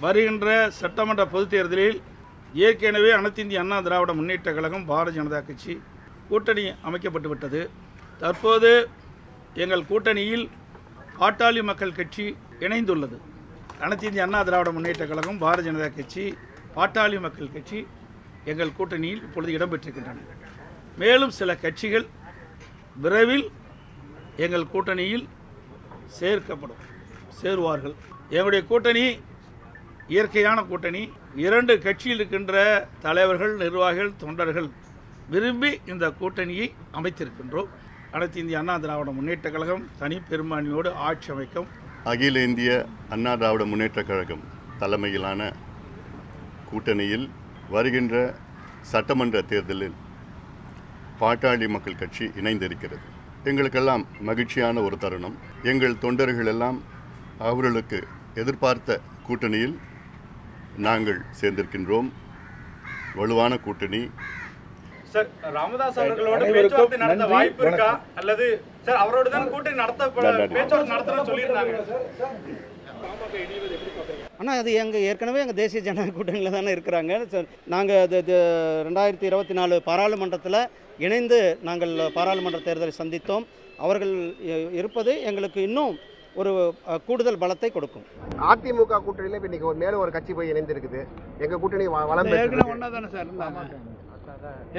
வருகின்ற சட்டமன்ற பொதுத் தேர்தலில் ஏற்கனவே அனைத்து இந்திய அண்ணா திராவிட முன்னேற்ற கழகம் பாரதிய ஜனதா கட்சி கூட்டணி அமைக்கப்பட்டு விட்டது. தற்போது எங்கள் கூட்டணியில் பாட்டாளி மக்கள் கட்சி இணைந்துள்ளது. அனைத்து இந்திய அண்ணா திராவிட முன்னேற்ற கழகம் பாரதிய ஜனதா கட்சி பாட்டாளி மக்கள் கட்சி எங்கள் கூட்டணியில் இப்பொழுது இடம்பெற்றிருக்கின்றன. மேலும் சில கட்சிகள் விரைவில் எங்கள் கூட்டணியில் சேருவார்கள். எங்களுடைய கூட்டணி இயற்கையான கூட்டணி. 2 கட்சியில் இருக்கின்ற தலைவர்கள், நிர்வாகிகள், தொண்டர்கள் விரும்பி இந்த கூட்டணியை அமைத்திருக்கின்றோம். அனைத்து இந்திய அண்ணா திராவிட முன்னேற்ற கழகம் தனி பெரும்பான்மையோடு ஆட்சி அமைக்கும். அகில இந்திய அண்ணா திராவிட முன்னேற்ற கழகம் தலைமையிலான கூட்டணியில் வருகின்ற சட்டமன்ற தேர்தலில் பாட்டாளி மக்கள் கட்சி இணைந்திருக்கிறது. எங்களுக்கெல்லாம் மகிழ்ச்சியான ஒரு தருணம். எங்கள் தொண்டர்கள் எல்லாம் அவர்களுக்கு எதிர்பார்த்த கூட்டணியில் நாங்கள் சேர்ந்திருக்கின்றோம். வலுவான கூட்டணி. சார், ராமதாஸ் அவர்களோட பேச்சுவார்த்தை நடத்த வாய்ப்பு இருக்கா? அல்லது சார் அவரோட தான் கூட்டணி பேச்சுவார்த்தை நடத்தணும்னு சொல்லியிருந்தாங்க. ஆனால் அது ஏற்கனவே எங்கள் தேசிய ஜனநாயக கூட்டணியில் தானே இருக்கிறாங்க சார். நாங்கள் 2024 பாராளுமன்றத்தில் இணைந்து நாங்கள் பாராளுமன்ற தேர்தலை சந்தித்தோம். அவர்கள் இருப்பது எங்களுக்கு இன்னும் ஒரு கூடுதல் பலத்தை கொடுக்கும். அதிமுக கூட்டணியில் இப்போ இன்றைக்கி மேலும் ஒரு கட்சி போய் இணைந்திருக்குது. எங்கள் கூட்டணி வளம் ஏற்கனவே ஒன்றா தானே சார் இருந்தாங்க.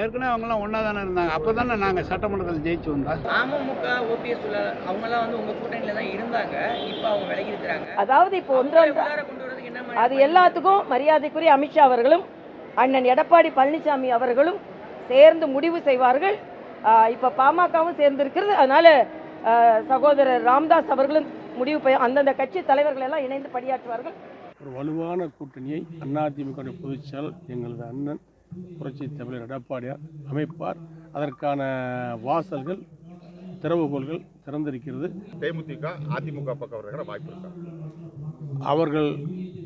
ஏற்கனவே அவங்களாம் ஒன்றா தானே இருந்தாங்க. அப்போ தானே நாங்கள் சட்டமன்றத்தில் ஜெயிச்சு வந்தோம். அமமுக ஓபிஎஸ் அவங்கெல்லாம் வந்து உங்கள் கூட்டணியில் தான் இருந்தாங்க. இப்போ அவங்க விலகி இருக்கிறாங்க. அதாவது இப்போ அது எல்லாத்துக்கும் மரியாதைக்குரிய அமித்ஷா அவர்களும் அண்ணன் எடப்பாடி பழனிசாமி அவர்களும் சேர்ந்து முடிவு செய்வார்கள். இப்போ பாமகவும் சேர்ந்திருக்கிறது. அதனால சகோதரர் ராமதாஸ் அவர்களும் முடிவு அந்தந்த கட்சி தலைவர்கள் எல்லாம் இணைந்து பணியாற்றுவார்கள். ஒரு வலுவான கூட்டணியை அதிமுக பொதுச்செயலாளர் எங்களது அண்ணன் புரட்சி தமிழர் எடப்பாடியார் அமைப்பார். அதற்கான வாசல்கள், திறவுகோள்கள் திறந்திருக்கிறது. தேமுதிக அதிமுக பக்கம் வருகிற வாய்ப்பு இருக்கா? அவர்கள்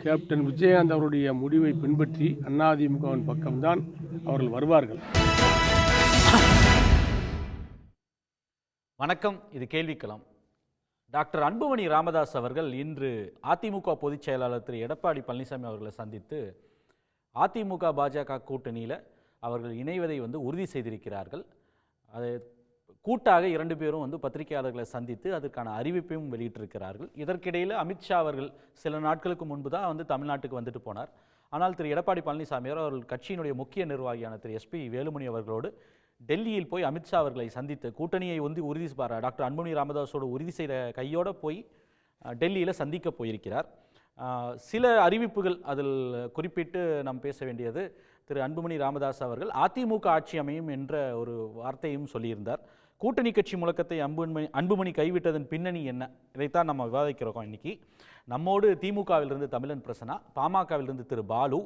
கேப்டன் விஜயகாந்த் அவருடைய முடிவை பின்பற்றி அதிமுகவின் பக்கம்தான் அவர்கள் வருவார்கள். வணக்கம், இது கேள்விக்களம். டாக்டர் அன்புமணி ராமதாஸ் அவர்கள் இன்று அதிமுக பொதுச் செயலாளர் திரு எடப்பாடி பழனிசாமி அவர்களை சந்தித்து அதிமுக பாஜக கூட்டணியில் அவர்கள் இணைவதை உறுதி செய்திருக்கிறார்கள். அது கூட்டாக 2 பேரும் பத்திரிகையாளர்களை சந்தித்து அதற்கான அறிவிப்பையும் வெளியிட்டிருக்கிறார்கள். இதற்கிடையில் அமித்ஷா அவர்கள் சில நாட்களுக்கு முன்பு தான் தமிழ்நாட்டுக்கு வந்துட்டு போனார். ஆனால் திரு எடப்பாடி பழனிசாமி அவர்கள் கட்சியினுடைய முக்கிய நிர்வாகியான திரு SP வேலுமணி அவர்களோடு டெல்லியில் போய் அமித்ஷா அவர்களை சந்தித்து கூட்டணியை உறுதி டாக்டர் அன்புமணி ராமதாஸோடு உறுதி செய்த கையோடு போய் டெல்லியில் சந்திக்க போயிருக்கிறார். சில அறிவிப்புகள் அதில் குறிப்பிட்டு நாம் பேச வேண்டியது, திரு அன்புமணி ராமதாஸ் அவர்கள் அதிமுக ஆட்சி அமையும் என்ற ஒரு வார்த்தையும் சொல்லியிருந்தார். கூட்டணி கட்சி முழக்கத்தை அன்புமணி கைவிட்டதன் பின்னணி என்ன, இதைத்தான் நம்ம விவாதிக்கிறோம் இன்னைக்கு. நம்மோடு திமுகவிலிருந்து தமிழன் பிரசன்னா, பாமகவிலிருந்து திரு பாலு,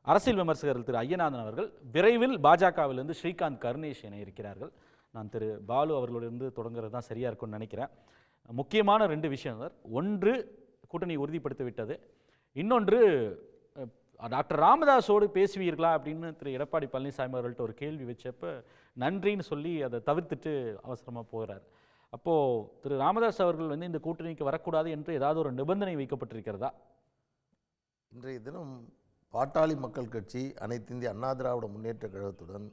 அரசியல் விமர்சகர்கள் திரு ஐயநாதன் அவர்கள், விரைவில் பாஜகவிலிருந்து ஸ்ரீகாந்த் கருணேஷ் என இருக்கிறார்கள். நான் திரு பாலு அவர்களிருந்து தொடங்குறது தான் சரியாக இருக்கும்னு நினைக்கிறேன். முக்கியமான 2 விஷயம் சார். ஒன்று, கூட்டணி உறுதிப்படுத்தி விட்டது. இன்னொன்று, டாக்டர் ராமதாஸோடு பேசுவீர்களா அப்படின்னு திரு எடப்பாடி பழனிசாமி அவர்கள்ட்ட ஒரு கேள்வி வச்சப்போ நன்றின்னு சொல்லி அதை தவிர்த்துட்டு அவசரமாக போகிறார். அப்போது திரு ராமதாஸ் அவர்கள் இந்த கூட்டணிக்கு வரக்கூடாது என்று ஏதாவது ஒரு நிபந்தனை வைக்கப்பட்டிருக்கிறதா? இன்றைய தினம் பாட்டாளி மக்கள் கட்சி அனைத்து இந்திய அண்ணா திராவிட முன்னேற்ற கழகத்துடன்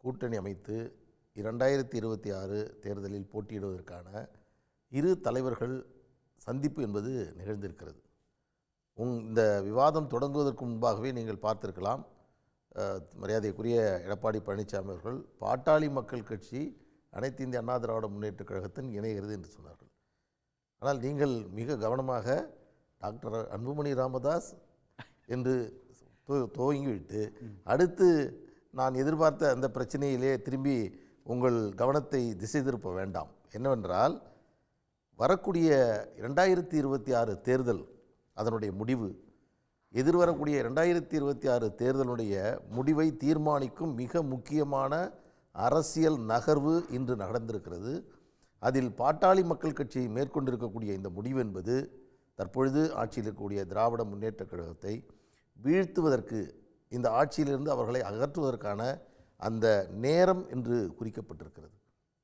கூட்டணி அமைத்து 2026 தேர்தலில் போட்டியிடுவதற்கான 2 தலைவர்கள் சந்திப்பு என்பது நிகழ்ந்திருக்கிறது. இந்த விவாதம் தொடங்குவதற்கு முன்பாகவே நீங்கள் பார்த்திருக்கலாம், மரியாதைக்குரிய எடப்பாடி பழனிசாமி அவர்கள் பாட்டாளி மக்கள் கட்சி அனைத்து இந்திய அண்ணா திராவிட முன்னேற்ற கழகத்தின் இணைகிறது என்று சொன்னார்கள். ஆனால் நீங்கள் மிக கவனமாக டாக்டர் அன்புமணி ராமதாஸ் என்று துவங்கிவிட்டு அடுத்து நான் எதிர்பார்த்த அந்த பிரச்சனையிலே திரும்பி உங்கள் கவனத்தை திசை திருப்ப வேண்டாம். என்னவென்றால், வரக்கூடிய 2026 தேர்தல் அதனுடைய முடிவு, எதிர்வரக்கூடிய 2026 தேர்தலுடைய முடிவை தீர்மானிக்கும் மிக முக்கியமான அரசியல் நகர்வு இன்று நடந்திருக்கிறது. அதில் பாட்டாளி மக்கள் கட்சி மேற்கொண்டிருக்கக்கூடிய இந்த முடிவு என்பது தற்பொழுது ஆட்சியில் இருக்கக்கூடிய திராவிட முன்னேற்ற கழகத்தை வீழ்த்துவதற்கு, இந்த ஆட்சியிலிருந்து அவர்களை அகற்றுவதற்கான அந்த நேரம் என்று குறிக்கப்பட்டிருக்கிறது.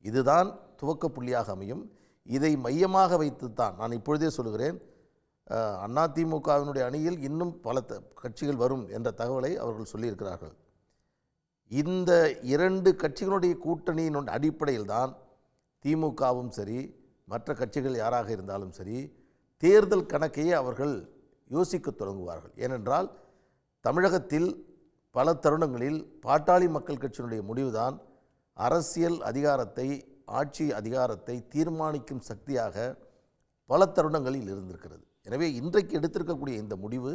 இதுதான் துவக்க புள்ளியாக அமையும். இதை மையமாக வைத்துத்தான் நான் இப்பொழுதே சொல்கிறேன், அதிமுகவினுடைய அணியில் இன்னும் பல கட்சிகள் வரும் என்ற தகவலை அவர்கள் சொல்லியிருக்கிறார்கள். இந்த 2 கட்சிகளுடைய கூட்டணியின் அடிப்படையில் தான் திமுகவும் சரி மற்ற கட்சிகள் யாராக இருந்தாலும் சரி தேர்தல் கணக்கையே அவர்கள் யோசிக்க தொடங்குவார்கள். ஏனென்றால் தமிழகத்தில் பல தருணங்களில் பாட்டாளி மக்கள் கட்சியினுடைய முடிவுதான் அரசியல் அதிகாரத்தை, ஆட்சி அதிகாரத்தை தீர்மானிக்கும் சக்தியாக பல தருணங்களில் இருந்திருக்கிறது. எனவே இன்றைக்கு எடுத்திருக்கக்கூடிய இந்த முடிவு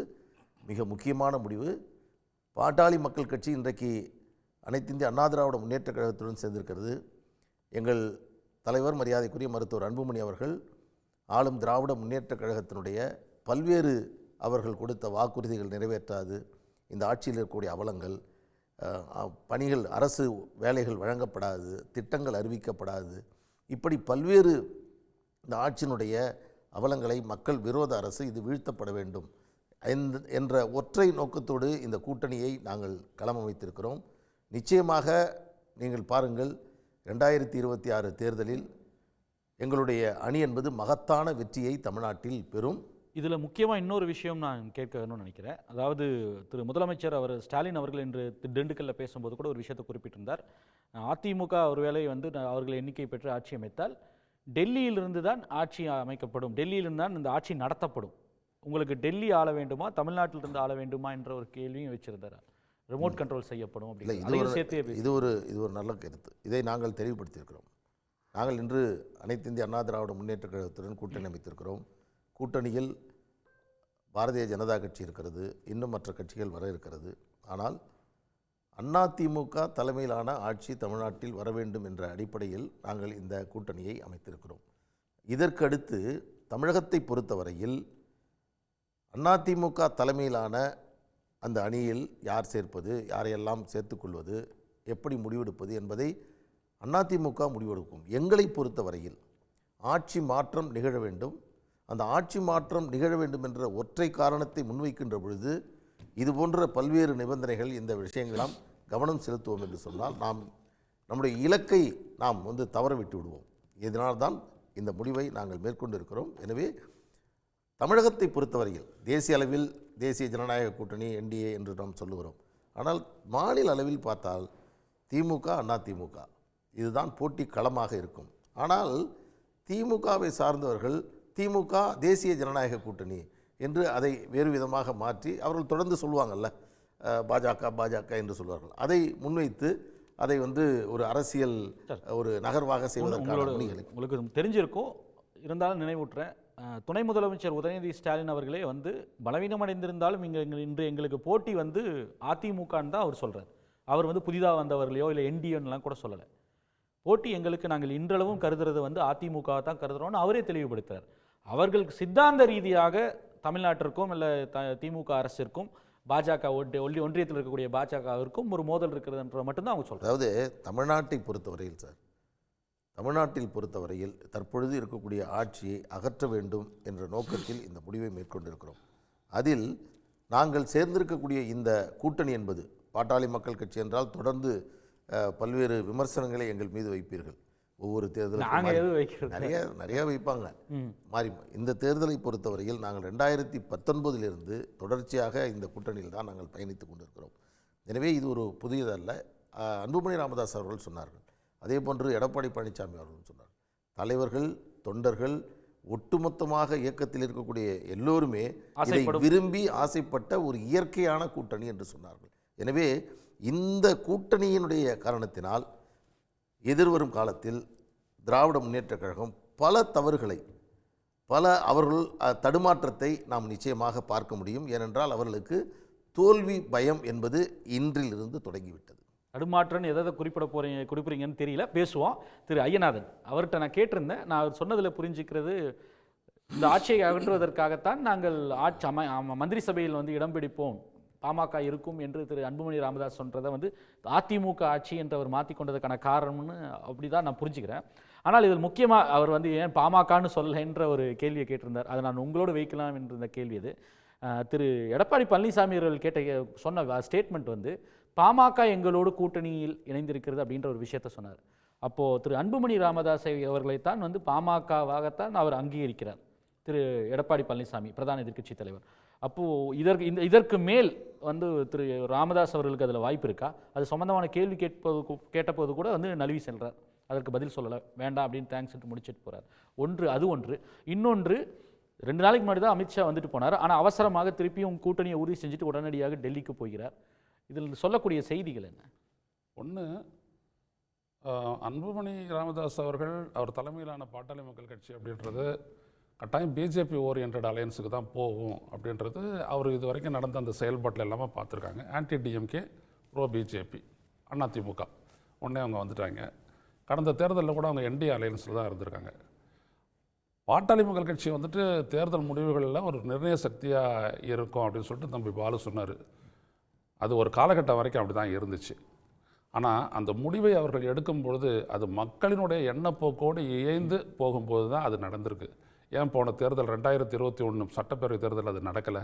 மிக முக்கியமான முடிவு. பாட்டாளி மக்கள் கட்சி இன்றைக்கு அனைத்து இந்திய அண்ணா திராவிட முன்னேற்ற கழகத்துடன் சேர்ந்திருக்கிறது. எங்கள் தலைவர் மரியாதைக்குரிய மருத்துவர் அன்புமணி அவர்கள் ஆளும் திராவிட முன்னேற்ற கழகத்தினுடைய பல்வேறு அவர்கள் கொடுத்த வாக்குறுதிகள் நிறைவேற்றாது, இந்த ஆட்சியில் இருக்கக்கூடிய அவலங்கள், பணிகள், அரசு வேலைகள் வழங்கப்படாது, திட்டங்கள் அறிவிக்கப்படாது, இப்படி பல்வேறு இந்த ஆட்சியினுடைய அவலங்களை மக்கள் விரோத அரசு இது வீழ்த்தப்பட வேண்டும் என்ற ஒற்றை நோக்கத்தோடு இந்த கூட்டணியை நாங்கள் களமமைத்திருக்கிறோம். நிச்சயமாக நீங்கள் பாருங்கள், 2026 தேர்தலில் எங்களுடைய அணி என்பது மகத்தான வெற்றியை தமிழ்நாட்டில் பெறும். இதில் முக்கியமாக இன்னொரு விஷயம் நான் கேட்க வேணும்னு நினைக்கிறேன். அதாவது திரு முதலமைச்சர் ஸ்டாலின் அவர்கள் இன்று திண்டுக்கல்லில் பேசும்போது கூட ஒரு விஷயத்தை குறிப்பிட்டிருந்தார். அதிமுக ஒருவேளை அவர்கள் எண்ணிக்கை பெற்று ஆட்சி அமைத்தால் டெல்லியிலிருந்து தான் ஆட்சி அமைக்கப்படும், டெல்லியிலிருந்து தான் இந்த ஆட்சி நடத்தப்படும், உங்களுக்கு டெல்லி ஆள வேண்டுமா தமிழ்நாட்டிலிருந்து ஆள வேண்டுமா என்ற ஒரு கேள்வியும் வச்சிருந்தார். ரிமோட் கண்ட்ரோல் செய்யப்படும் அப்படின்னு. இது ஒரு நல்ல கருத்து. இதை நாங்கள் தெளிவுபடுத்தியிருக்கிறோம். நாங்கள் இன்று அனைத்து இந்திய அண்ணா திராவிட முன்னேற்ற கழகத்துடன் கூட்டணி அமைத்திருக்கிறோம். கூட்டணியில் பாரதிய ஜனதா கட்சி இருக்கிறது, இன்னும் மற்ற கட்சிகள் வர இருக்கிறது. ஆனால் அதிமுக தலைமையிலான ஆட்சி தமிழ்நாட்டில் வர வேண்டும் என்ற அடிப்படையில் நாங்கள் இந்த கூட்டணியை அமைத்திருக்கிறோம். இதற்கடுத்து தமிழகத்தை பொறுத்தவரையில் அதிமுக தலைமையிலான அந்த அணியில் யார் சேர்ப்பது, யாரையெல்லாம் சேர்த்துக்கொள்வது, எப்படி முடிவெடுப்பது என்பதை அதிமுக முடிவெடுக்கும். எங்களை பொறுத்தவரையில் ஆட்சி மாற்றம் நிகழ வேண்டும். அந்த ஆட்சி மாற்றம் நிகழ வேண்டும் என்ற ஒற்றை காரணத்தை முன்வைக்கின்ற பொழுது இது போன்ற பல்வேறு நிபந்தனைகள், இந்த விஷயங்களாம் கவனம் செலுத்துவோம் என்று சொன்னால் நம்முடைய இலக்கை நாம் தவற விட்டு விடுவோம். இதனால்தான் இந்த முடிவை நாங்கள் மேற்கொண்டிருக்கிறோம். எனவே தமிழகத்தை பொறுத்தவரையில் தேசிய அளவில் தேசிய ஜனநாயக கூட்டணி NDA என்று நாம் சொல்லுகிறோம். ஆனால் மாநில அளவில் பார்த்தால் திமுக அதிமுக இதுதான் போட்டி களமாக இருக்கும். ஆனால் திமுகவை சார்ந்தவர்கள் திமுக தேசிய ஜனநாயக கூட்டணி என்று அதை வேறு விதமாக மாற்றி அவர்கள் தொடர்ந்து சொல்லுவாங்கள்ல, பாஜக என்று சொல்வார்கள். அதை முன்வைத்து அதை ஒரு அரசியல் ஒரு நகர்வாக செய்வதற்கான உங்களுக்கு தெரிஞ்சிருக்கும். இருந்தாலும் நினைவூட்டுறேன், துணை முதலமைச்சர் உதயநிதி ஸ்டாலின் அவர்களே பலவீனமடைந்திருந்தாலும் இன்று எங்களுக்கு போட்டி அதிமுகன்னு தான் அவர் சொல்கிறார். அவர் புதிதாக வந்தவர்களையோ இல்லை NDAன்லாம் கூட சொல்லலை. போட்டி எங்களுக்கு நாங்கள் இன்றளவும் கருதுறது அதிமுக தான் கருதுகிறோன்னு அவரே தெளிவுபடுத்துகிறார். அவர்களுக்கு சித்தாந்த ரீதியாக தமிழ்நாட்டிற்கும் இல்லை திமுக அரசிற்கும் பாஜக ஒன்றியத்தில் இருக்கக்கூடிய பாஜகவிற்கும் ஒரு மோதல் இருக்கிறதுன்ற மட்டும்தான் அவங்க சொல்கிறாங்க. அதாவது தமிழ்நாட்டை பொறுத்தவரையில் சார், தமிழ்நாட்டில் பொறுத்தவரையில் தற்பொழுது இருக்கக்கூடிய ஆட்சியை அகற்ற வேண்டும் என்ற நோக்கத்தில் இந்த முடிவை மேற்கொண்டிருக்கிறோம். அதில் நாங்கள் சேர்ந்திருக்கக்கூடிய இந்த கூட்டணி என்பது பாட்டாளி மக்கள் கட்சி என்றால் தொடர்ந்து பல்வேறு விமர்சனங்களை எங்கள் மீது வைப்பீர்கள். ஒவ்வொரு தேர்தலும் நிறைய வைப்பாங்க மாறி. இந்த தேர்தலை பொறுத்தவரையில் நாங்கள் 2019 தொடர்ச்சியாக இந்த கூட்டணியில் தான் நாங்கள் பயணித்து கொண்டிருக்கிறோம். எனவே இது ஒரு புதியதல்ல. அன்புமணி ராமதாஸ் அவர்கள் சொன்னார்கள், அதே போன்று எடப்பாடி பழனிசாமி அவர்கள் சொன்னார். தலைவர்கள், தொண்டர்கள், ஒட்டுமொத்தமாக இயக்கத்தில் இருக்கக்கூடிய எல்லோருமே இதை விரும்பி ஆசைப்பட்ட ஒரு இயற்கையான கூட்டணி என்று சொன்னார்கள். எனவே இந்த கூட்டணியினுடைய காரணத்தினால் எதிர்வரும் காலத்தில் திராவிட முன்னேற்ற கழகம் பல தவறுகளை, அவர்கள் தடுமாற்றத்தை நாம் நிச்சயமாக பார்க்க முடியும். ஏனென்றால் அவர்களுக்கு தோல்வி பயம் என்பது இன்றிலிருந்து தொடங்கிவிட்டது. தடுமாற்றன்னு எதை குறிப்பிடுறீங்கன்னு தெரியல, பேசுவோம். திரு ஐயநாதன் அவர்கிட்ட நான் கேட்டிருந்தேன். நான் அவர் சொன்னதில் புரிஞ்சுக்கிறது, இந்த ஆட்சியை அகற்றுவதற்காகத்தான் நாங்கள் மந்திரி சபையில் இடம் பிடிப்போம், பாமக இருக்கும் என்று திரு அன்புமணி ராமதாஸ் சொல்றதை அதிமுக ஆட்சி என்று அவர் மாற்றிக்கொண்டதுக்கான காரணம்னு அப்படி தான் நான் புரிஞ்சுக்கிறேன். ஆனால் இதில் முக்கியமாக அவர் ஏன் பாமகன்னு சொல்லலைன்ற ஒரு கேள்வியை கேட்டிருந்தார். அதை நான் உங்களோடு வைக்கலாம் என்ற இந்த கேள்வி அது. திரு எடப்பாடி பழனிசாமி அவர்கள் சொன்ன ஸ்டேட்மெண்ட் பாமக எங்களோடு கூட்டணியில் இணைந்திருக்கிறது அப்படின்ற ஒரு விஷயத்த சொன்னார். அப்போது திரு அன்புமணி ராமதாஸ் அவர்களைத்தான் பாமகவாகத்தான் அவர் அங்கீகரிக்கிறார். திரு எடப்பாடி பழனிசாமி பிரதான எதிர்க்கட்சி தலைவர். அப்போது இதற்கு மேல் வந்து திரு ராமதாஸ் அவர்களுக்கு அதில் வாய்ப்பு இருக்கா? அது சம்பந்தமான கேள்வி கேட்டபோது கூட வந்து நழுவி செல்றார், அதற்கு பதில் சொல்லலை, வேண்டாம் அப்படின்னு தேங்க்ஸ் முடிச்சுட்டு போகிறார். ஒன்று. இன்னொன்று, 2 நாளைக்கு முன்னாடி தான் அமித்ஷா வந்துட்டு போனார். ஆனால் அவசரமாக திருப்பியும் கூட்டணியை உறுதி செஞ்சுட்டு உடனடியாக டெல்லிக்கு போகிறார். இதில் சொல்லக்கூடிய செய்திகள் என்ன? ஒன்று, அன்புமணி ராமதாஸ் அவர்கள் அவர் தலைமையிலான பாட்டாளி மக்கள் கட்சி அப்படின்றது கட்டாயம் பிஜேபி ஓரியன்ட் அலையன்ஸுக்கு தான் போகும் அப்படின்றது அவர் இது வரைக்கும் நடந்த அந்த செயல்பாட்டில் எல்லாமே பார்த்துருக்காங்க. Anti DMK, bro BJP, AIADMK உடனே அவங்க வந்துட்டாங்க. கடந்த தேர்தலில் கூட அவங்க என்டிஏ அலையன்ஸில் தான் இருந்திருக்காங்க. பாட்டாளி மக்கள் கட்சி வந்துட்டு தேர்தல் முடிவுகளில் ஒரு நிர்ணய சக்தியாக இருக்கும் அப்படின்னு சொல்லிட்டு தம்பி பாலு சொன்னார். அது ஒரு காலகட்டம் வரைக்கும் அப்படி தான் இருந்துச்சு. ஆனால் அந்த முடிவை அவர்கள் எடுக்கும் பொழுது அது மக்களினுடைய எண்ணப்போக்கோடு இயைந்து போகும்போது தான் அது நடந்திருக்கு. ஏன் போன தேர்தல் 2021 சட்டப்பேரவை தேர்தல் அது நடக்கலை?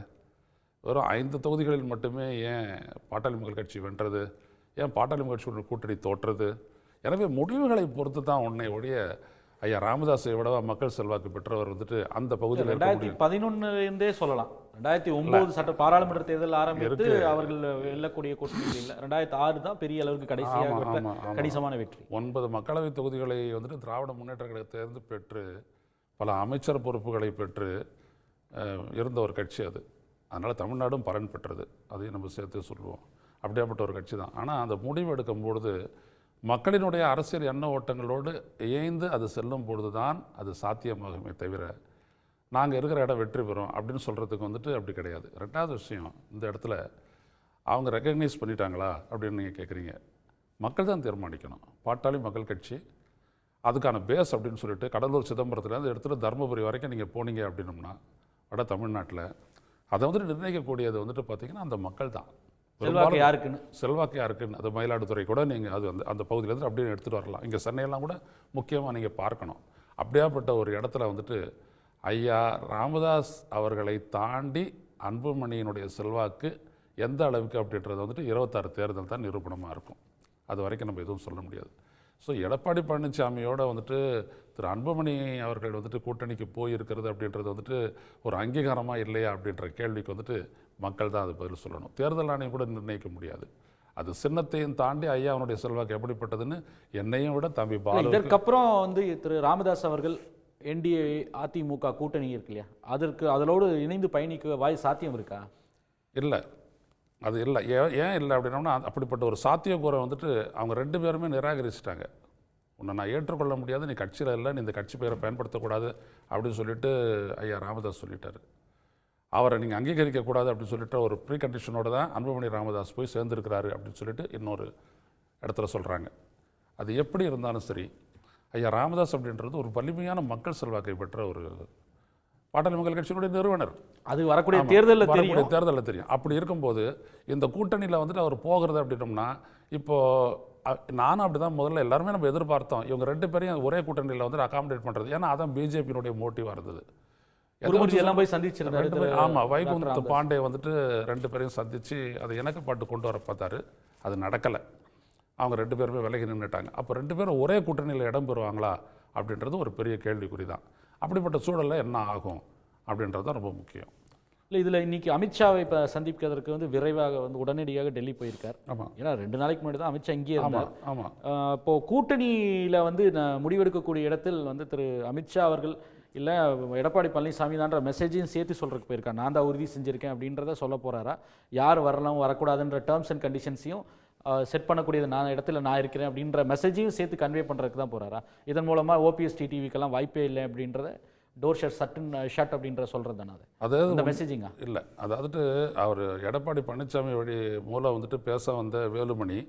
வெறும் 5 தொகுதிகளில் மட்டுமே ஏன் பாட்டாளி மக்கள் கட்சி வென்றது? ஏன் பாட்டாளி மக்கள் கட்சி கூட்டணி தோற்றது? எனவே முடிவுகளை பொறுத்து தான் உன்னை ஒழிய ஐயா ராமதாஸை விட மக்கள் செல்வாக்கு பெற்றவர் வந்துட்டு அந்த பகுதியில் 2011 சொல்லலாம். 2009 சட்ட பாராளுமன்ற தேர்தல் ஆரம்பித்து அவர்கள் வெல்லக்கூடிய கூட்டணிகள் இல்லை. 2006 தான் பெரிய அளவுக்கு கணிசமான வெற்றி. 9 மக்களவை தொகுதிகளை வந்துட்டு திராவிட முன்னேற்ற கழகத்திலிருந்து பெற்று பல அமைச்சர் பொறுப்புகளை பெற்று இருந்த ஒரு கட்சி அது. அதனால் தமிழ்நாடும் பலன் பெற்றது, அதையும் நம்ம சேர்த்து சொல்லுவோம். அப்படியாப்பட்ட ஒரு கட்சி தான். ஆனால் அந்த முடிவு எடுக்கும் பொழுது மக்களினுடைய அரசியல் எண்ண ஓட்டங்களோடு இயைந்து அது செல்லும் பொழுது தான் அது சாத்தியமாகுமே தவிர நாங்கள் இருக்கிற இடம் வெற்றி பெறும் அப்படின்னு சொல்கிறதுக்கு வந்துட்டு அப்படி கிடையாது. 2வது விஷயம், இந்த இடத்துல அவங்க ரெக்கக்னைஸ் பண்ணிட்டாங்களா அப்படின்னு நீங்கள் கேட்குறீங்க. மக்கள் தான் தீர்மானிக்கணும். பாட்டாளி மக்கள் கட்சி அதுக்கான பேஸ் அப்படின்னு சொல்லிட்டு கடலூர் சிதம்பரத்துலேருந்து எடுத்துகிட்டு தருமபுரி வரைக்கும் நீங்கள் போனீங்க அப்படின்னோம்னா வட தமிழ்நாட்டில் அதை வந்துட்டு நிர்ணயிக்கக்கூடியது வந்துட்டு பார்த்திங்கன்னா அந்த மக்கள் தான். செல்வாக்கு யாருக்குன்னு அது மயிலாடுதுறை கூட நீங்கள் அது அந்த பகுதியிலேருந்து அப்படியே எடுத்துகிட்டு வரலாம். இங்கே சென்னையெல்லாம் கூட முக்கியமாக நீங்கள் பார்க்கணும். அப்படியாப்பட்ட ஒரு இடத்துல வந்துட்டு ஐயா ராமதாஸ் அவர்களை தாண்டி அன்புமணியினுடைய செல்வாக்கு எந்த அளவுக்கு அப்படின்றது வந்துட்டு 26 தேர்தல் தான் நிரூபணமாக இருக்கும். அது வரைக்கும் நம்ம எதுவும் சொல்ல முடியாது. ஸோ எடப்பாடி பழனிசாமியோட வந்துட்டு திரு அன்புமணி அவர்கள் வந்துட்டு கூட்டணிக்கு போயிருக்கிறது அப்படின்றது வந்துட்டு ஒரு அங்கீகாரமாக இல்லையா அப்படின்ற கேள்விக்கு வந்துட்டு மக்கள் தான் அது பதில் சொல்லணும். தேர்தல் ஆணையம் கூட நிர்ணயிக்க முடியாது. அது சின்னத்தையும் தாண்டி ஐயா அவனுடைய செல்வாக்கு எப்படிப்பட்டதுன்னு என்னையும் விட தம்பி பாலு. இதற்கப்புறம் வந்து திரு ராமதாஸ் அவர்கள் என்டிஏ அதிமுக கூட்டணி இருக்கு இல்லையா, அதோடு இணைந்து பயணிக்க சாத்தியம் இருக்கா? இல்லை, அது இல்லை. ஏன் இல்லை அப்படின்னோம்னா அப்படிப்பட்ட ஒரு சாத்தியக்கூறை வந்துட்டு அவங்க 2 பேருமே நிராகரிச்சிட்டாங்க. உன்னை நான் ஏற்றுக்கொள்ள முடியாது, நீ கட்சியில் இல்லை, நீ இந்த கட்சி பெயரை பயன்படுத்தக்கூடாது அப்படின்னு சொல்லிட்டு ஐயா ராமதாஸ் சொல்லிட்டார். அவரை நீங்கள் அங்கீகரிக்கக்கூடாது அப்படின்னு சொல்லிட்டு ஒரு ப்ரீ கண்டிஷனோடு தான் அன்புமணி ராமதாஸ் போய் சேர்ந்துருக்கிறாரு அப்படின்னு சொல்லிட்டு இன்னொரு இடத்துல சொல்கிறாங்க. அது எப்படி இருந்தாலும் சரி, ஐயா ராமதாஸ் அப்படின்றது ஒரு வலிமையான மக்கள் செல்வாக்கை பெற்ற ஒரு பாட்டாளி மக்கள் கட்சியினுடைய நிறுவனர். அது வரக்கூடிய தேர்தலில் தெரியும். அப்படி இருக்கும்போது இந்த கூட்டணியில் வந்துட்டு அவர் போகிறது அப்படின்னோம்னா, இப்போது நானும் அப்படி தான் முதல்ல எல்லாருமே நம்ம எதிர்பார்த்தோம், இவங்க 2 பேரையும் ஒரே கூட்டணியில் வந்துட்டு அகாமடேட் பண்ணுறது. ஏன்னா அதான் பிஜேபியினுடைய மோட்டிவாக இருந்தது. எல்லாம் போய் சந்திச்சிருந்தாரு. ஆமாம், வைகுந்த பாண்டே வந்துட்டு 2 பேரையும் சந்தித்து அதை இணக்கப்பாட்டு கொண்டு வர பார்த்தாரு. அது நடக்கலை. அவங்க 2 பேருமே விலகி நின்றுட்டாங்க. அப்போ 2 பேரும் ஒரே கூட்டணியில் இடம் பெறுவாங்களா அப்படின்றது ஒரு பெரிய கேள்விக்குறி தான். அப்படிப்பட்ட சூழலில் என்ன ஆகும் அப்படின்றது தான் ரொம்ப முக்கியம். இல்லை, இதில் இன்றைக்கி அமித்ஷாவை இப்போ சந்திப்பதற்கு வந்து விரைவாக வந்து உடனடியாக டெல்லி போயிருக்கார். ஆமாம், ஏன்னா 2 நாளைக்கு முன்னாடி தான் அமித்ஷா இங்கேயே இருந்தார். ஆமாம். இப்போது கூட்டணியில் வந்து முடிவெடுக்கக்கூடிய இடத்தில் வந்து திரு அமித்ஷா அவர்கள் இல்லை எடப்பாடி பழனிசாமி தான்ற மெசேஜையும் சேர்த்து சொல்கிறதுக்கு போயிருக்கார். நான் தான் உறுதி செஞ்சுருக்கேன் அப்படின்றத சொல்ல போகிறாரா? யார் வரலாம் வரக்கூடாதுன்ற டேர்ம்ஸ் அண்ட் கண்டிஷன்ஸையும் செட் பண்ணக்கூடியது நான் இடத்துல நான் இருக்கிறேன் அப்படின்ற மெசேஜையும் சேர்த்து கன்வே பண்ணுறதுக்கு தான் போகிறாரா? இதன் மூலமாக ஓபிஎஸ் டிடிவிக்கெல்லாம் வாய்ப்பே இல்லை அப்படின்றத டோர் ஷட் அப்படின்ற சொல்கிறது தானே அதாவது மெசேஜிங்க? இல்லை, அதாவது அவர் எடப்பாடி பழனிசாமி வழி மூலம் வந்துட்டு பேச வந்த வேலுமணி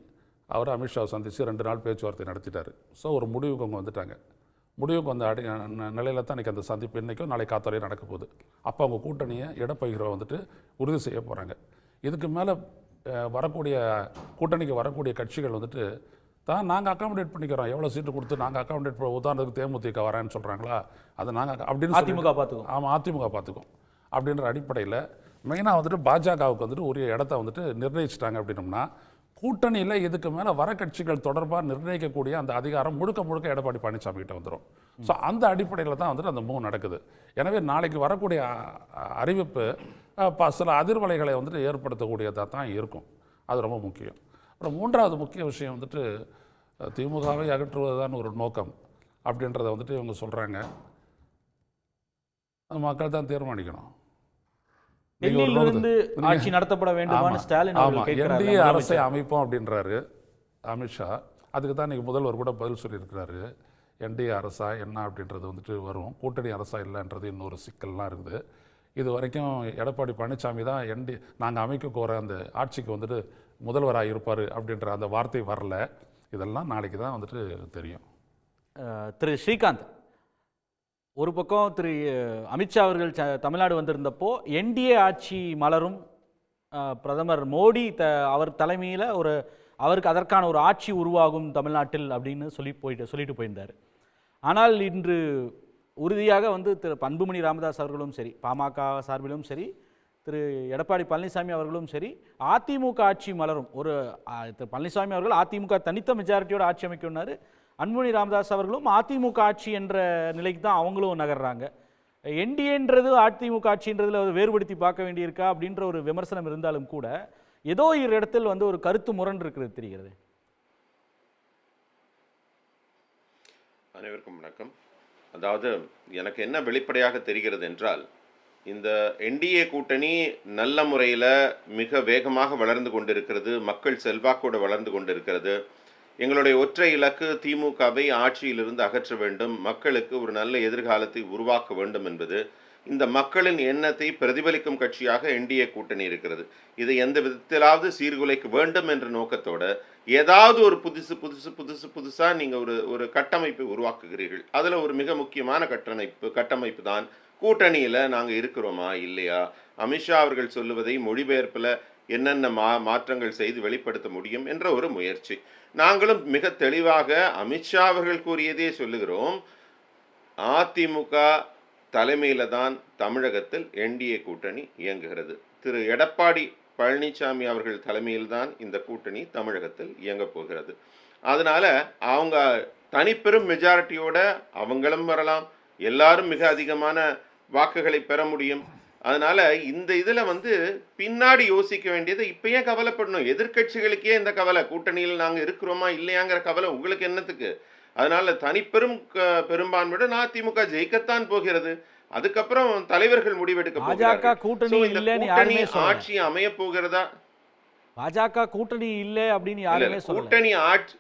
அவர் அமித்ஷாவை சந்தித்து 2 நாள் பேச்சுவார்த்தை நடத்திட்டார். ஸோ ஒரு முடிவுக்கு அவங்க வந்துட்டாங்க. முடிவுக்கு வந்த நிலையில் தான் இன்றைக்கி அந்த சந்திப்பு இன்றைக்கும் நாளை காத்தாலையும் நடக்க போகுது. அப்போ அவங்க கூட்டணியை இடப்பகிர்வை வந்துட்டு உறுதி செய்ய போகிறாங்க. இதுக்கு மேலே வரக்கூடிய கூட்டணிக்கு வரக்கூடிய கட்சிகள் வந்துட்டு தான் நாங்கள் அக்காமடேட் பண்ணிக்கிறோம், எவ்வளோ சீட்டு கொடுத்து நாங்கள் அக்காமடேட் உதாரணத்துக்கு தேமுதிக வரேன்னு சொல்கிறாங்களா, அதை நாங்கள் அப்படின்னு அதிமுக பார்த்துக்கோம். ஆமாம், அதிமுக பார்த்துக்கோம் அப்படின்ற அடிப்படையில் மெயினாக வந்துட்டு பாஜகவுக்கு வந்துட்டு ஒரு இடத்த வந்துட்டு நிர்ணயிச்சிட்டாங்க அப்படின்னோம்னா கூட்டணியில் இதுக்கு மேலே வர கட்சிகள் தொடர்பாக நிர்ணயிக்கக்கூடிய அந்த அதிகாரம் முழுக்க முழுக்க எடப்பாடி பழனிசாமி கிட்ட வந்துடும். ஸோ அந்த அடிப்படையில் தான் வந்துட்டு அந்த மூவ் நடக்குது. எனவே நாளைக்கு வரக்கூடிய அறிவிப்பு சில அதிர்வலைகளை வந்துட்டு ஏற்படுத்தக்கூடியதாக தான் இருக்கும். அது ரொம்ப முக்கியம். அப்புறம் மூன்றாவது முக்கிய விஷயம் வந்துட்டு திமுகவை அகற்றுவதுதான் ஒரு நோக்கம் அப்படின்றத வந்துட்டு இவங்க சொல்கிறாங்க. அது மக்கள் தான் தீர்மானிக்கணும். ஆட்சி நடத்தப்பட வேண்டுமான்னு ஸ்டாலின் என்டிஏ அரசை அமைப்போம் அப்படின்றாரு அமித்ஷா. அதுக்கு தான் இன்னைக்கு முதல்வர் கூட பதில் சொல்லியிருக்கிறாரு. என்டிஏ அரசா என்ன அப்படின்றது வந்துட்டு வரும். கூட்டணி அரசா இல்லைன்றது இன்னொரு சிக்கல்லாம் இருக்குது. இது வரைக்கும் எடப்பாடி பழனிசாமி தான் நாங்கள் அமைக்க கோர அந்த ஆட்சிக்கு வந்துட்டு முதல்வராக இருப்பார் அப்படின்ற அந்த வார்த்தை வரல. இதெல்லாம் நாளைக்கு தான் வந்துட்டு தெரியும். திரு ஸ்ரீகாந்த், ஒரு பக்கம் திரு அமித்ஷா அவர்கள் தமிழ்நாடு வந்திருந்தப்போ என்டிஏ ஆட்சி மலரும், பிரதமர் மோடி அவர் தலைமையில் அவருக்கு அதற்கான ஒரு ஆட்சி உருவாகும் தமிழ்நாட்டில் அப்படின்னு சொல்லிட்டு போயிருந்தார். ஆனால் இன்று உறுதியாக திரு அன்புமணி ராமதாஸ் அவர்களும் சரி, பாமக சார்பிலும் சரி, திரு எடப்பாடி பழனிசாமி அவர்களும் சரி, அதிமுக ஆட்சி மலரும். திரு பழனிசாமி அவர்கள் அதிமுக தனித்த மெஜாரிட்டியோட ஆட்சி அமைக்கணும்னாரு. அன்புமணி ராமதாஸ் அவர்களும் அதிமுக ஆட்சி என்ற நிலைக்கு தான் அவங்களும் நகர்றாங்க. என்டிஏன்றது அதிமுக ஆட்சின்றதுல வேறுபடுத்தி பார்க்க வேண்டியிருக்கா அப்படின்ற ஒரு விமர்சனம் இருந்தாலும் கூட ஏதோ ஒரு இடத்தில் ஒரு கருத்து முரண் இருக்கிறது தெரிகிறது. அனைவருக்கும் வணக்கம். அதாவது எனக்கு என்ன வெளிப்படையாக தெரிகிறது என்றால், இந்த என்டிஏ கூட்டணி நல்ல முறையில் மிக வேகமாக வளர்ந்து கொண்டிருக்கிறது, மக்கள் செல்வாக்கோடு வளர்ந்து கொண்டிருக்கிறது. எங்களுடைய ஒற்றை இலக்கு திமுகவை ஆட்சியிலிருந்து அகற்ற வேண்டும், மக்களுக்கு ஒரு நல்ல எதிர்காலத்தை உருவாக்க வேண்டும் என்பது இந்த மக்களின் எண்ணத்தை பிரதிபலிக்கும் கட்சியாக என்டிஏ கூட்டணி இருக்கிறது. இதை எந்த விதத்திலாவது சீர்குலைக்க வேண்டும் என்ற நோக்கத்தோடு ஏதாவது ஒரு புதுசாக நீங்கள் ஒரு கட்டமைப்பை உருவாக்குகிறீர்கள். அதில் ஒரு மிக முக்கியமான கட்டமைப்பு தான் கூட்டணியில் நாங்கள் இருக்கிறோமா இல்லையா, அமித்ஷா அவர்கள் சொல்லுவதை மொழிபெயர்ப்பில் என்னென்ன மாற்றங்கள் செய்து வெளிப்படுத்த முடியும் என்ற ஒரு முயற்சி. நாங்களும் மிக தெளிவாக அமித்ஷா அவர்கள் கூறியதே சொல்லுகிறோம். அதிமுக தலைமையில் தான் தமிழகத்தில் என்டிஏ கூட்டணி இயங்குகிறது. திரு எடப்பாடி பழனிசாமி அவர்கள் தலைமையில் தான் இந்த கூட்டணி தமிழகத்தில் இயங்கப் போகிறது. அதனால் அவங்க தனிப்பெரும் மெஜாரிட்டியோட அவங்களும் வரலாம், எல்லாரும் மிக அதிகமான வாக்குகளை பெற முடியும். அதனால் இந்த இதில் பின்னாடி யோசிக்க வேண்டியது இப்போ ஏன் கவலைப்படணும்? எதிர்கட்சிகளுக்கே இந்த கவலை, கூட்டணியில் நாங்கள் இருக்கிறோமா இல்லையாங்கிற கவலை உங்களுக்கு என்னத்துக்கு? அதனால் பெரும்பான்மையுடன் அதிமுக ஜெயிக்கத்தான் போகிறது. அதுக்கப்புறம் தலைவர்கள் முடிவெடுக்க போகிறார்கள். ஆட்சி அமைய போகிறதா? பாஜக கூட்டணி இல்லை அப்படின்னு யாருமே சொல்லல. கூட்டணி ஆட்சி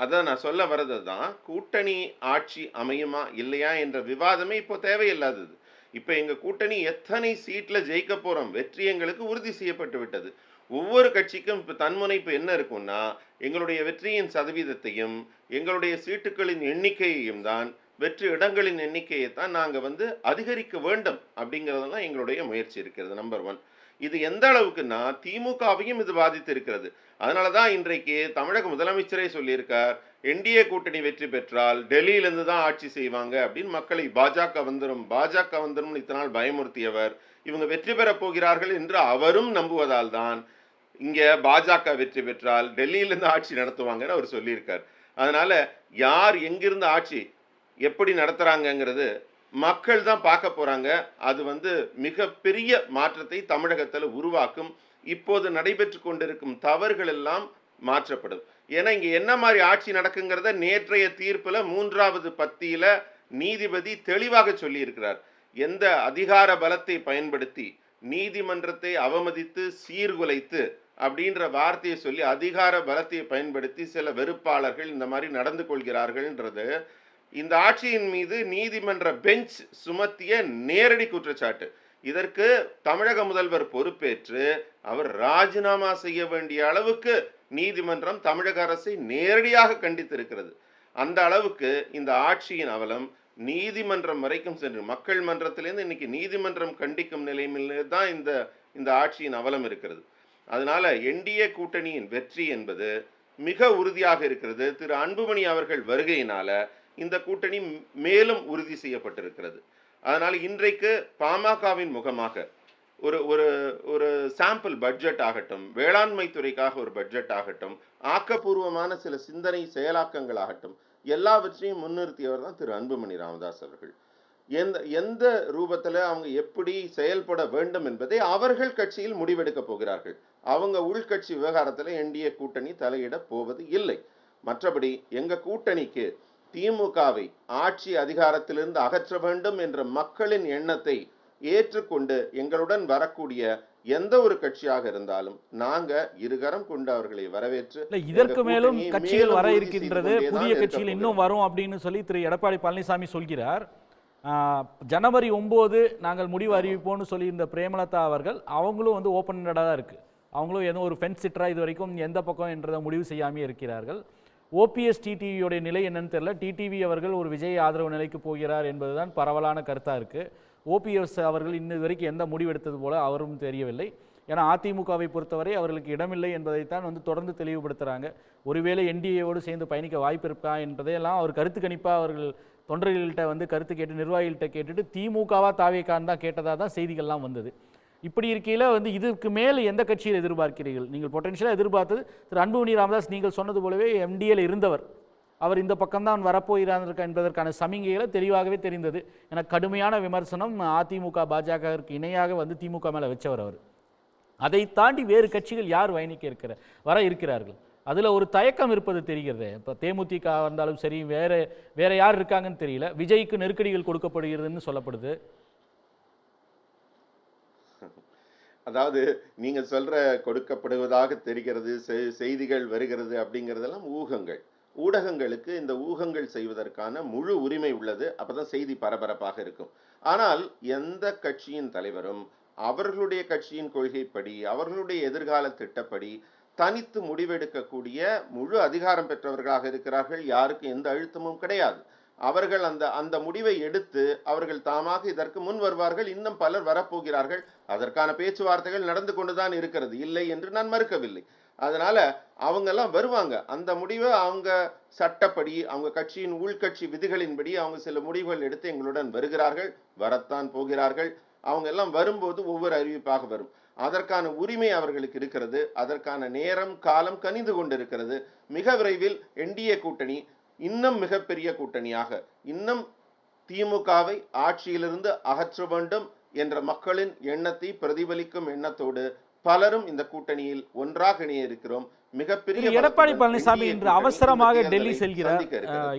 அதான் நான் சொல்ல வர்றது தான், கூட்டணி ஆட்சி அமையுமா இல்லையா என்ற விவாதமே இப்போ தேவையில்லாதது. இப்போ எங்கள் கூட்டணி எத்தனை சீட்டில் ஜெயிக்க போகிறோம், வெற்றி எங்களுக்கு உறுதி செய்யப்பட்டு விட்டது. ஒவ்வொரு கட்சிக்கும் இப்போ தன்முனைப்பு என்ன இருக்குன்னா, எங்களுடைய வெற்றியின் சதவீதத்தையும் எங்களுடைய சீட்டுகளின் எண்ணிக்கையையும் தான், வெற்றி இடங்களின் எண்ணிக்கையை தான் நாங்கள் அதிகரிக்க வேண்டும் அப்படிங்கிறதெல்லாம் எங்களுடைய முயற்சி இருக்கிறது. நம்பர் 1. இது எந்த அளவுக்குன்னா திமுகவையும் இது பாதித்து இருக்கிறது. அதனால தான் இன்றைக்கு தமிழக முதலமைச்சரே சொல்லியிருக்கார், என்டிஏ கூட்டணி வெற்றி பெற்றால் டெல்லியிலிருந்து தான் ஆட்சி செய்வாங்க அப்படின்னு மக்களை பாஜக வந்துடும் இத்தனை நாள் பயமுறுத்தியவர் இவங்க வெற்றி பெறப் போகிறார்கள் என்று அவரும் நம்புவதால் தான் இங்கே பாஜக வெற்றி பெற்றால் டெல்லியிலிருந்து ஆட்சி நடத்துவாங்கன்னு அவர் சொல்லியிருக்கார். அதனால யார் எங்கிருந்து ஆட்சி எப்படி நடத்துகிறாங்கங்கிறது மக்கள் தான் பார்க்க போகிறாங்க. அது மிக பெரிய மாற்றத்தை தமிழகத்தில் உருவாக்கும். இப்போது நடைபெற்று கொண்டிருக்கும் தவறுகள் எல்லாம் மாற்றப்படும். ஏன்னா இங்கே என்ன மாதிரி ஆட்சி நடக்குங்கிறத நேற்றைய தீர்ப்பில் 3வது பத்தியில் நீதிபதி தெளிவாக சொல்லியிருக்கிறார். எந்த அதிகார பலத்தை பயன்படுத்தி நீதிமன்றத்தை அவமதித்து சீர்குலைத்து அப்படின்ற வார்த்தையை சொல்லி அதிகார பலத்தை பயன்படுத்தி சில வெறுப்பாளர்கள் இந்த மாதிரி நடந்து கொள்கிறார்கள்ன்றது இந்த ஆட்சியின் மீது நீதிமன்ற பெஞ்ச் சுமத்திய நேரடி குற்றச்சாட்டு. இதற்கு தமிழக முதல்வர் பொறுப்பேற்று அவர் ராஜினாமா செய்ய வேண்டிய அளவுக்கு நீதிமன்றம் தமிழக அரசை நேரடியாக கண்டித்திருக்கிறது. அந்த அளவுக்கு இந்த ஆட்சியின் அவலம் நீதிமன்றம் வரைக்கும் சென்று மக்கள் மன்றத்திலேருந்து இன்னைக்கு நீதிமன்றம் கண்டிக்கும் நிலையில் தான் இந்த ஆட்சியின் அவலம் இருக்கிறது. அதனால என்டிஏ கூட்டணியின் வெற்றி என்பது மிக உறுதியாக இருக்கிறது. திரு அன்புமணி அவர்கள் வருகையினால இந்த கூட்டணி மேலும் உறுதி செய்யப்பட்டிருக்கிறது. அதனால் இன்றைக்கு பாமகவின் முகமாக ஒரு ஒரு ஒரு சாம்பிள் பட்ஜெட் ஆகட்டும், வேளாண்மை துறைக்காக ஒரு பட்ஜெட் ஆகட்டும், ஆக்கப்பூர்வமான சில சிந்தனை செயலாக்கங்கள் ஆகட்டும், எல்லாவற்றையும் முன்னிறுத்தியவர் தான் திரு அன்புமணி ராமதாஸ் அவர்கள். எந்த எந்த ரூபத்தில் அவங்க எப்படி செயல்பட வேண்டும் என்பதை அவர்கள் கட்சியில் முடிவெடுக்க போகிறார்கள். அவங்க உள்கட்சி விவகாரத்தில் என்டிஏ கூட்டணி தலையிட போவது இல்லை. மற்றபடி எங்க கூட்டணிக்கு திமுகவை ஆட்சி அதிகாரத்திலிருந்து அகற்ற வேண்டும் என்ற மக்களின் எண்ணத்தை ஏற்றுக்கொண்டு எங்களுடன் வரக்கூடிய எந்த ஒரு கட்சியாக இருந்தாலும் நாங்க இருகரம் கொண்டு அவர்களை வரவேற்று, இதற்கு மேலும் கட்சிகள் வர இருக்கின்றது, புதிய கட்சிகள் இன்னும் வரும் அப்படின்னு சொல்லி திரு எடப்பாடி பழனிசாமி சொல்கிறார். ஜனவரி 9 நாங்கள் முடிவு அறிவிப்போம்னு சொல்லி இந்த பிரேமலதா அவர்கள் அவங்களும் வந்து ஓப்பன் தான் இருக்கு. அவங்களும் எதுவும் ஒரு ஃபென்ஸ் சிட்டரா இது வரைக்கும் எந்த பக்கம் என்றதை முடிவு செய்யாமே இருக்கிறார்கள். ஓபிஎஸ் டிடிவியோடைய நிலை என்னன்னு தெரியல. டிடிவி அவர்கள் ஒரு விஜய் ஆதரவு நிலைக்கு போகிறார் என்பதுதான் பரவலான கருத்தாக இருக்குது. ஓபிஎஸ் அவர்கள் இன்னது வரைக்கும் எந்த முடிவெடுத்தது போல அவரும் தெரியவில்லை. ஏன்னா அதிமுகவை பொறுத்தவரை அவர்களுக்கு இடமில்லை என்பதைத்தான் வந்து தொடர்ந்து தெளிவுபடுத்துகிறாங்க. ஒருவேளை என்டிஏவோடு சேர்ந்து பயணிக்க வாய்ப்பு இருக்கா என்பதையெல்லாம் அவர் கருத்து கணிப்பாக அவர்கள் தொண்டர்கள்கிட்ட வந்து கருத்து கேட்டு நிர்வாகிகள்கிட்ட கேட்டுட்டு திமுகவா தாவேக்கான்னு தான் கேட்டதாக தான் செய்திகள்லாம் வந்தது. இப்படி இருக்கையில் வந்து இதுக்கு மேலே எந்த கட்சியில் எதிர்பார்க்கிறீர்கள்? நீங்கள் பொட்டன்ஷியலாக எதிர்பார்த்தது திரு அன்புமணி ராமதாஸ், நீங்கள் சொன்னது போலவே எம்டிஏல இருந்தவர், அவர் இந்த பக்கம்தான் வரப்போகிறார் என்பதற்கான சமிகைகளை தெளிவாகவே தெரிந்தது. என கடுமையான விமர்சனம் அதிமுக பாஜகவிற்கு இணையாக வந்து திமுக மேலே வச்சவர் அவர். அதை தாண்டி வேறு கட்சிகள் யார் வர இருக்கிறார்கள்? அதில் ஒரு தயக்கம் இருப்பது தெரிகிறது. இப்போ தேமுதிக வந்தாலும் சரி, வேற யார் இருக்காங்கன்னு தெரியல. விஜய்க்கு நெருக்கடிகள் கொடுக்கப்படுகிறதுன்னு சொல்லப்படுது. அதாவது நீங்க சொல்ற கொடுக்கப்படுவதாக தெரிகிறது, செய்திகள் வருகிறது அப்படிங்கிறதெல்லாம் ஊகங்கள். ஊடகங்களுக்கு இந்த ஊகங்கள் செய்வதற்கான முழு உரிமை உள்ளது. அப்பதான் செய்தி பரபரப்பாக இருக்கும். ஆனால் எந்த கட்சியின் தலைவரும் அவர்களுடைய கட்சியின் கொள்கைப்படி, அவர்களுடைய எதிர்கால திட்டப்படி தனித்து முடிவெடுக்கக்கூடிய முழு அதிகாரம் பெற்றவர்களாக இருக்கிறார்கள். யாருக்கு எந்த அழுத்தமும் கிடையாது. அவர்கள் அந்த முடிவை எடுத்து அவர்கள் தாமாக இதற்கு முன் வருவார்கள். இன்னும் பலர் வரப்போகிறார்கள். அதற்கான பேச்சுவார்த்தைகள் நடந்து கொண்டுதான் இருக்கிறது, இல்லை என்று நான் மறுக்கவில்லை. அதனால அவங்க எல்லாம் வருவாங்க. அந்த முடிவை அவங்க சட்டப்படி, அவங்க கட்சியின் உள்கட்சி விதிகளின்படி அவங்க சில முடிவுகள் எடுத்து எங்களுடன் வருகிறார்கள், வரத்தான் போகிறார்கள். அவங்க எல்லாம் வரும்போது ஒவ்வொரு அறிவிப்பாக வரும். அதற்கான உரிமை அவர்களுக்கு இருக்கிறது. அதற்கான நேரம் காலம் கனிந்து கொண்டிருக்கிறது. மிக விரைவில் என்டிஏ கூட்டணி இன்னும் மிகப்பெரிய கூட்டணியாக, இன்னும் திமுகவை ஆட்சியிலிருந்து அகற்ற வேண்டும் என்ற மக்களின் எண்ணத்தை பிரதிபலிக்கும் எண்ணத்தோடு பலரும் இந்த கூட்டணியில் ஒன்றாக இணைய இருக்கிறோம். மிகப்பெரிய எடப்பாடி பழனிசாமி இன்று அவசரமாக டெல்லி செல்கிறார்.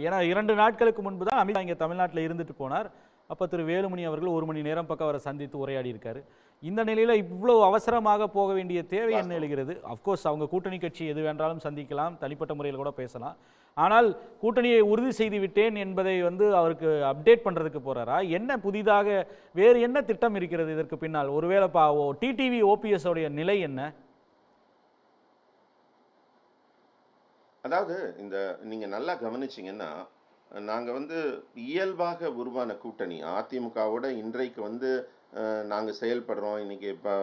ஏன்னா 2 நாட்களுக்கு முன்பு தான் அமித்ஷா இங்கே தமிழ்நாட்டில் இருந்துட்டு போனார். அப்போ திரு வேலுமணி அவர்கள் 1 மணி நேரம் பக்கம் அவரை சந்தித்து உரையாடி இருக்காரு. இந்த நிலையில் இவ்வளவு அவசரமாக போக வேண்டிய தேவை என்ன எழுகிறது? அஃப்கோர்ஸ் அவங்க கூட்டணி கட்சி எது வேண்டாலும் சந்திக்கலாம், தனிப்பட்ட முறையில் கூட பேசலாம். ஆனால் கூட்டணியை உறுதி செய்து விட்டேன் என்பதை வந்து அவருக்கு அப்டேட் பண்ணுறதுக்கு போகிறாரா? என்ன புதிதாக வேறு என்ன திட்டம் இருக்கிறது இதற்கு பின்னால்? ஒருவேளை டிடிவி ஓபிஎஸ் உடைய நிலை என்ன? அதாவது நீங்க நல்லா கவனிச்சிங்கன்னா, நாங்கள் இயல்பாக உருவான கூட்டணி அதிமுகவோட இன்றைக்கு நாங்கள் செயல்படுறோம். இன்னைக்கு இப்போ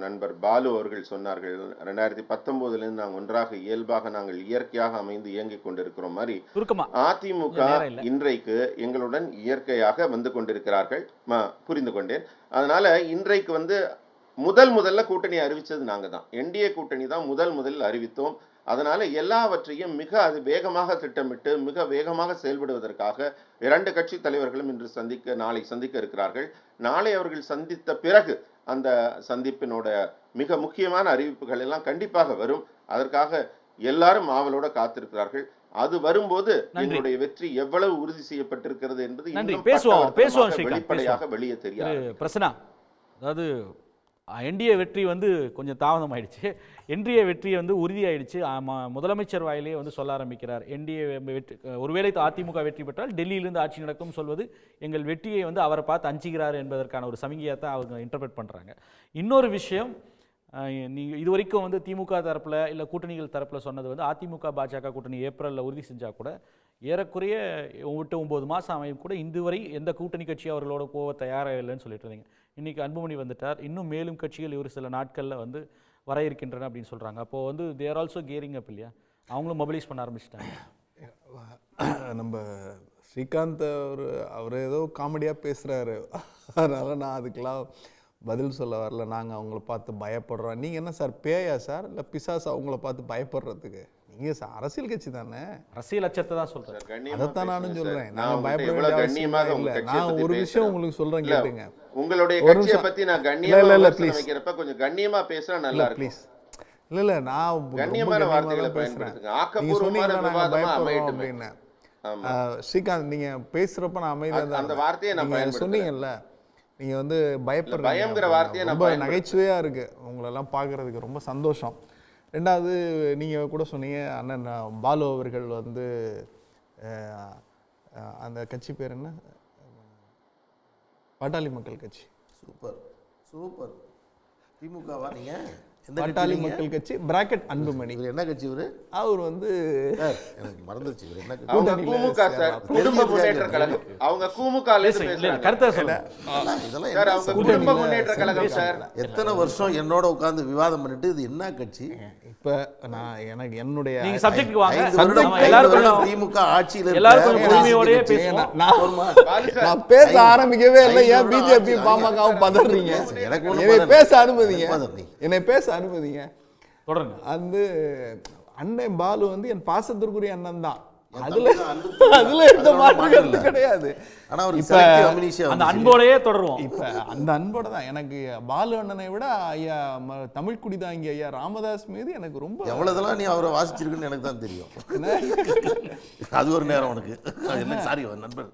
நண்பர் பாலு அவர்கள் சொன்னார்கள், 2019 நாங்கள் ஒன்றாக இயல்பாக நாங்கள் இயற்கையாக அமைந்து இயங்கிக் கொண்டிருக்கிறோம் மாதிரி அதிமுக இன்றைக்கு எங்களுடன் இயற்கையாக வந்து கொண்டிருக்கிறார்கள். புரிந்து கொண்டேன். அதனால இன்றைக்கு முதல்ல கூட்டணி அறிவித்தது நாங்கள் தான். என்டிஏ கூட்டணி தான் முதலில் அறிவித்தோம். அதனால எல்லாவற்றையும் மிக வேகமாக திட்டமிட்டு மிக வேகமாக செயல்படுவதற்காக 2 கட்சி தலைவர்களும் இன்று நாளை சந்திக்க இருக்கிறார்கள். நாளை அவர்கள் சந்தித்த பிறகு அந்த சந்திப்பினோட மிக முக்கியமான அறிவிப்புகள் எல்லாம் கண்டிப்பாக வரும். அதற்காக எல்லாரும் ஆவலோட காத்திருக்கிறார்கள். அது வரும்போது எங்களுடைய வெற்றி எவ்வளவு உறுதி செய்யப்பட்டிருக்கிறது என்பது வெளிப்படையாக வெளியே தெரியாது. பிரசனா, அதாவது என்டிஏ வெற்றி கொஞ்சம் தாமதம் ஆயிடுச்சு. என்டிஏ வெற்றி உறுதியாயிடுச்சு. முதலமைச்சர் வாயிலே சொல்ல ஆரம்பிக்கிறார், என்டிஏ வெற்றி ஒருவேளை அதிமுக வெற்றி பெற்றால் டெல்லியிலிருந்து ஆட்சி நடக்கும் சொல்வது எங்கள் வெற்றியை அவரை பார்த்து அஞ்சுகிறார் என்பதற்கான ஒரு சமிகையாக தான் அவங்க இன்டர்பிரட் பண்ணுறாங்க. இன்னொரு விஷயம், இது வரைக்கும் திமுக தரப்பில் இல்லை கூட்டணிகள் தரப்பில் சொன்னது அதிமுக பாஜக கூட்டணி ஏப்ரலில் உறுதி செஞ்சால் கூட ஏறக்குறைய 8-9 மாதம் அமையும் கூட இதுவரை எந்த கூட்டணி கட்சி அவர்களோட போக தயாராக இல்லைன்னு சொல்லிட்டு இருந்தீங்க. இன்றைக்கி அன்புமணி வந்துட்டார். இன்னும் மேலும் கட்சிகள் ஒரு சில நாட்களில் வர இருக்கின்றன அப்படின்னு சொல்கிறாங்க. அப்போது தேர் ஆல்சோ கேரிங் அப் இல்லையா? அவங்களும் மொபிலைஸ் பண்ண ஆரம்பிச்சிட்டாங்க. நம்ம ஸ்ரீகாந்த் அவர் ஏதோ காமெடியாக பேசுகிறாரு, அதனால் நான் அதுக்கெலாம் பதில் சொல்ல வரல, நாங்கள் அவங்கள பார்த்து பயப்படுறோம். நீங்கள் என்ன சார் பேயா சார், இல்லை பிசாசு அவங்கள பார்த்து பயப்படுறதுக்கு? நீங்கள் சார் அரசியல் கட்சி தானே, அரசியல் அச்சத்தை தான் சொல்கிறேன். அதைத்தான் நானும் சொல்கிறேன். நாங்கள் பயப்பட வேண்டிய அவசியம் இல்லை. நான் ஒரு விஷயம் உங்களுக்கு சொல்கிறேன், கேட்டுங்க. உங்களுடைய கட்சியை பத்தி நான் கண்ணியமா வைக்கிறப்ப கொஞ்சம் கண்ணியமா பேசினா நல்லா இருக்கும். ப்ளீஸ். இல்லை நான் கண்ணியமான வார்த்தைகளை பயன்படுத்துங்க. ஆக்கப்பூர்வமான விவாதமா அமையட்டும் அப்படின்னு ஸ்ரீகாந்த், நீங்கள் பேசுகிறப்ப நான் அமைதியாக அந்த வார்த்தையை நான் சொன்னீங்கல்ல, நீங்கள் வந்து பயம்ங்கிற வார்த்தையை ரொம்ப நகைச்சுவையாக இருக்குது, உங்களெல்லாம் பார்க்குறதுக்கு ரொம்ப சந்தோஷம். ரெண்டாவது, நீங்கள் கூட சொன்னீங்க அண்ணன் பாலு அவர்கள் வந்து அந்த கட்சி பேர் என்ன, பாட்டாளி மக்கள் கட்சி. Super super. திமுகவா நீங்கள்? பாட்டாளி மக்கள் கட்சி பிராக்கெட் அன்புமணி. இவர் என்ன கட்சி? இவர் அவர் வந்து எனக்கு மறந்துருச்சு. இவர் என்ன கூமுக சார், குடும்ப முன்னேற்ற கழகம். அவங்க கூமுகல கருத்தை சொல்ல சார், அவங்க குடும்ப முன்னேற்ற கழகம் சார். எத்தனை வருஷம் என்னோட உட்கார்ந்து விவாதம் பண்ணிட்டு இது என்ன கட்சி? இப்ப நான் எனக்கு என்னுடைய நீங்க சப்ஜெக்ட் வாங்க. எல்லாரும் திமுக ஆட்சியில எல்லாரும் உரிமையோடயே பேசுவோம். நான் பேச ஆரம்பிக்கவே இல்லை. ஏன் பிஜேபி பாமகவும் பதறீங்க? என்னை பேச அனுமதிங்க, என்னை பேச அனுமதிங்க. தொடருங்க. அந்த அண்ணன் பாலு வந்து என் பாசத்திற்குரிய அண்ணன் தான். அதுல எந்த மாற்று கிடையாது. அந்த அன்போடயே தொடருவோம். இப்ப அந்த அன்போட தான் எனக்கு பாலு அண்ணனை விட ஐயா தமிழ் குடிதாங்கி ஐயா ராமதாஸ் மீது எனக்கு ரொம்ப எவ்வளவுதெல்லாம் நீ அவரை வாசிச்சிருக்குன்னு எனக்கு தான் தெரியும். அது ஒரு நேரம் உனக்கு என்ன சாரி நண்பர்,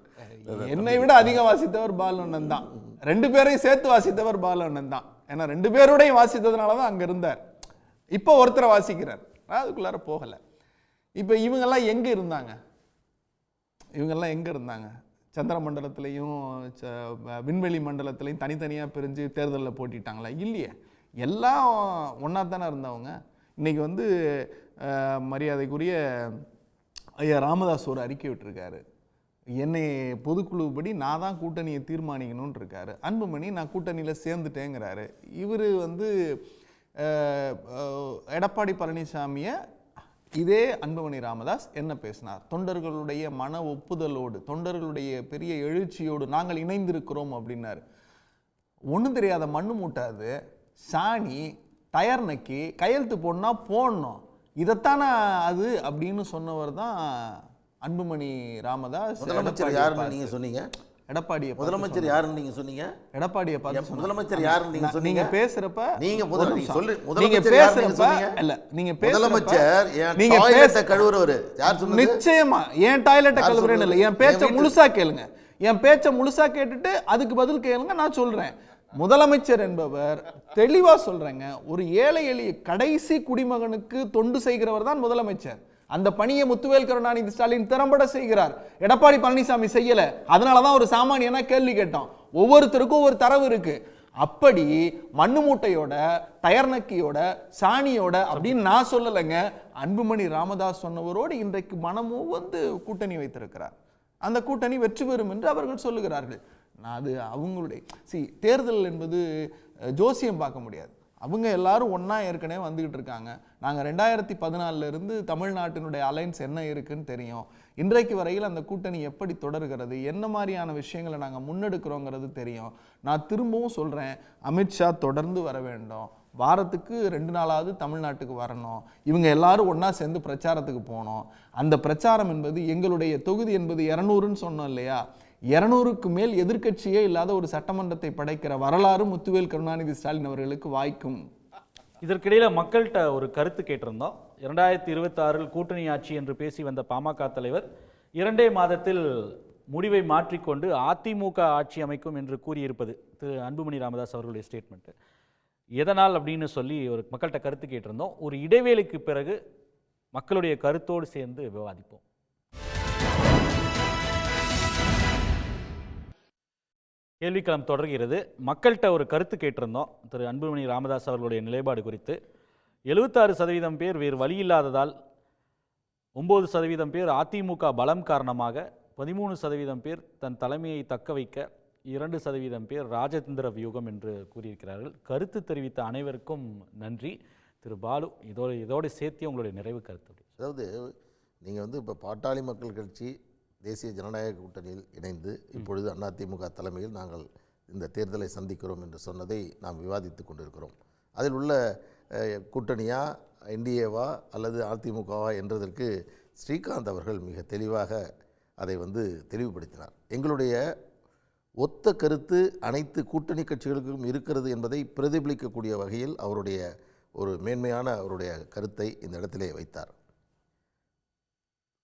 என்னை விட அதிகம் வாசித்தவர் பாலு அண்ணன் தான். ரெண்டு பேரையும் சேர்த்து வாசித்தவர் பாலு அண்ணன் தான். ஏன்னா ரெண்டு பேரோடையும் வாசித்ததுனாலதான் அங்க இருந்தார். இப்போ ஒருத்தரை வாசிக்கிறார், அதுக்குள்ளார போகல. இப்போ இவங்கெல்லாம் எங்கே இருந்தாங்க? இவங்கெல்லாம் எங்கே இருந்தாங்க? சந்திர மண்டலத்திலையும் விண்வெளி மண்டலத்திலையும் தனித்தனியாக பிரிஞ்சு தேர்தலில் போட்டிட்டாங்களா? இல்லையே, எல்லாம் ஒன்றா தானே இருந்தவங்க. இன்றைக்கி வந்து மரியாதைக்குரிய ஐயா ராமதாஸ் ஒரு அறிக்கை விட்டுருக்காரு. என்னை பொதுக்குழுப்படி நான் தான் கூட்டணியை தீர்மானிக்கணும்னு இருக்காரு. அன்புமணி நான் கூட்டணியில் சேர்ந்துட்டேங்கிறாரு. இவர் வந்து எடப்பாடி பழனிசாமியை இதே அன்புமணி ராமதாஸ் என்ன பேசினார்? தொண்டர்களுடைய மன ஒப்புதலோடு, தொண்டர்களுடைய பெரிய எழுச்சியோடு நாங்கள் இணைந்திருக்கிறோம் அப்படின்னாரு. ஒன்றும் தெரியாத மண்ணு மூட்டாது சாணி டயர் நக்கி கையெழுத்து போடனா போடணும், இதைத்தானே அது அப்படின்னு சொன்னவர் தான் அன்புமணி ராமதாஸ். முதலமைச்சர் யாருன்னு நீங்க சொன்னீங்க? எடப்பாடியை. முதலமைச்சர் யாருன்னு நீங்க சொன்னீங்க? எடப்பாடியை பார்த்து. முதலமைச்சர் யாருன்னு நீங்க சொன்னீங்க? நீங்க பேசுறப்ப நீங்க முதலமைச்சர் பேசுறப்ப இல்ல, நீங்க முதலமைச்சர் நீங்க டாய்லெட் கழுவுறவர் யார் சொன்னது? நிச்சயமா ஏன் டாய்லெட் கழுவுறேன்னு இல்ல, என் பேச்ச முழுசா கேளுங்க. என் பேச்ச முழுசா கேட்டுட்டு அதுக்கு பதில் கேளுங்க. நான் சொல்றேன், முதலமைச்சர் என்பவர் தெளிவா சொல்றேங்க, ஒரு ஏழை எளிய கடைசி குடிமகனுக்கு தொண்டு செய்கிறவர் தான் முதலமைச்சர். அந்த பணியை முத்துவேல் கருணாநிதி ஸ்டாலின் திறம்பட செய்கிறார். எடப்பாடி பழனிசாமி செய்யல. அதனாலதான் ஒரு சாமானியனா கேள்வி கேட்டோம். ஒவ்வொருத்தருக்கும் ஒரு தரவு இருக்கு. அப்படி மண்ணு மூட்டையோட டயர் நக்கியோட சாணியோட அப்படின்னு நான் சொல்லலைங்க. அன்புமணி ராமதாஸ் சொன்னவரோடு இன்றைக்கு மனமும் வந்து கூட்டணி வைத்திருக்கிறார். அந்த கூட்டணி வெற்றி பெறும் என்று அவர்கள் சொல்லுகிறார்கள். அது அவங்களுடைய தேர்தல் என்பது ஜோசியம் பார்க்க முடியாது. அவங்க எல்லாரும் ஒன்றா ஏற்கனவே வந்துக்கிட்டு இருக்காங்க. நாங்கள் 2014 தமிழ்நாட்டினுடைய அலைன்ஸ் என்ன இருக்குன்னு தெரியும். இன்றைக்கு வரையில் அந்த கூட்டணி எப்படி தொடர்கிறது, என்ன மாதிரியான விஷயங்களை நாங்கள் முன்னெடுக்கிறோங்கிறது தெரியும். நான் திரும்பவும் சொல்கிறேன், அமித்ஷா தொடர்ந்து வர வேண்டும். வாரத்துக்கு 2 நாளாவது தமிழ்நாட்டுக்கு வரணும். இவங்க எல்லாரும் ஒன்றா சேர்ந்து பிரச்சாரத்துக்கு போகணும். அந்த பிரச்சாரம் என்பது எங்களுடைய தொகுதி என்பது 200ன்னு சொன்னோம் இல்லையா, 200க்கு மேல் எதிர்க்கட்சியே இல்லாத ஒரு சட்டமன்றத்தை படைக்கிற வரலாறு முத்துவேல் கருணாநிதி ஸ்டாலின் அவர்களுக்கு வாய்க்கும். இதற்கிடையில் மக்கள்கிட்ட ஒரு கருத்து கேட்டிருந்தோம். 2026 கூட்டணி ஆட்சி என்று பேசி வந்த பாமக தலைவர் 2 மாதத்தில் முடிவை மாற்றிக்கொண்டு அதிமுக ஆட்சி அமைக்கும் என்று கூறியிருப்பது திரு அன்புமணி ராமதாஸ் அவர்களுடைய ஸ்டேட்மெண்ட். எதனால் அப்படின்னு சொல்லி ஒரு மக்கள்கிட்ட கருத்து கேட்டிருந்தோம். ஒரு இடைவேளைக்கு பிறகு மக்களுடைய கருத்தோடு சேர்ந்து விவாதிப்போம். கேள்விக்களம் தொடர்கிறது. மக்கள்கிட்ட ஒரு கருத்து கேட்டிருந்தோம் திரு அன்புமணி ராமதாஸ் அவர்களுடைய நிலைப்பாடு குறித்து. 76% பேர் வேறு வழி இல்லாததால், 9% பேர் அதிமுக பலம் காரணமாக, 13% பேர் தன் தலைமையை தக்க வைக்க, 2% பேர் ராஜதந்திர வியூகம் என்று கூறியிருக்கிறார்கள். கருத்து தெரிவித்த அனைவருக்கும் நன்றி. திரு பாலு, இதோடு சேர்த்து உங்களுடைய நிறைவு கருத்து. அதாவது நீங்கள் வந்து இப்போ பாட்டாளி மக்கள் கட்சி தேசிய ஜனநாயக கூட்டணியில் இணைந்து இப்பொழுது அதிமுக தலைமையில் நாங்கள் இந்த தேர்தலை சந்திக்கிறோம் என்று சொன்னதை நாம் விவாதித்து கொண்டிருக்கிறோம். அதில் உள்ள கூட்டணியா, என்டிஏவா அல்லது அதிமுகவா என்றதற்கு ஸ்ரீகாந்த் அவர்கள் மிக தெளிவாக அதை தெளிவுபடுத்தினார். எங்களுடைய ஒத்த கருத்து அனைத்து கூட்டணி கட்சிகளுக்கும் இருக்கிறது என்பதை பிரதிபலிக்கக்கூடிய வகையில் அவருடைய ஒரு மேன்மையான அவருடைய கருத்தை இந்த இடத்திலே வைத்தார்.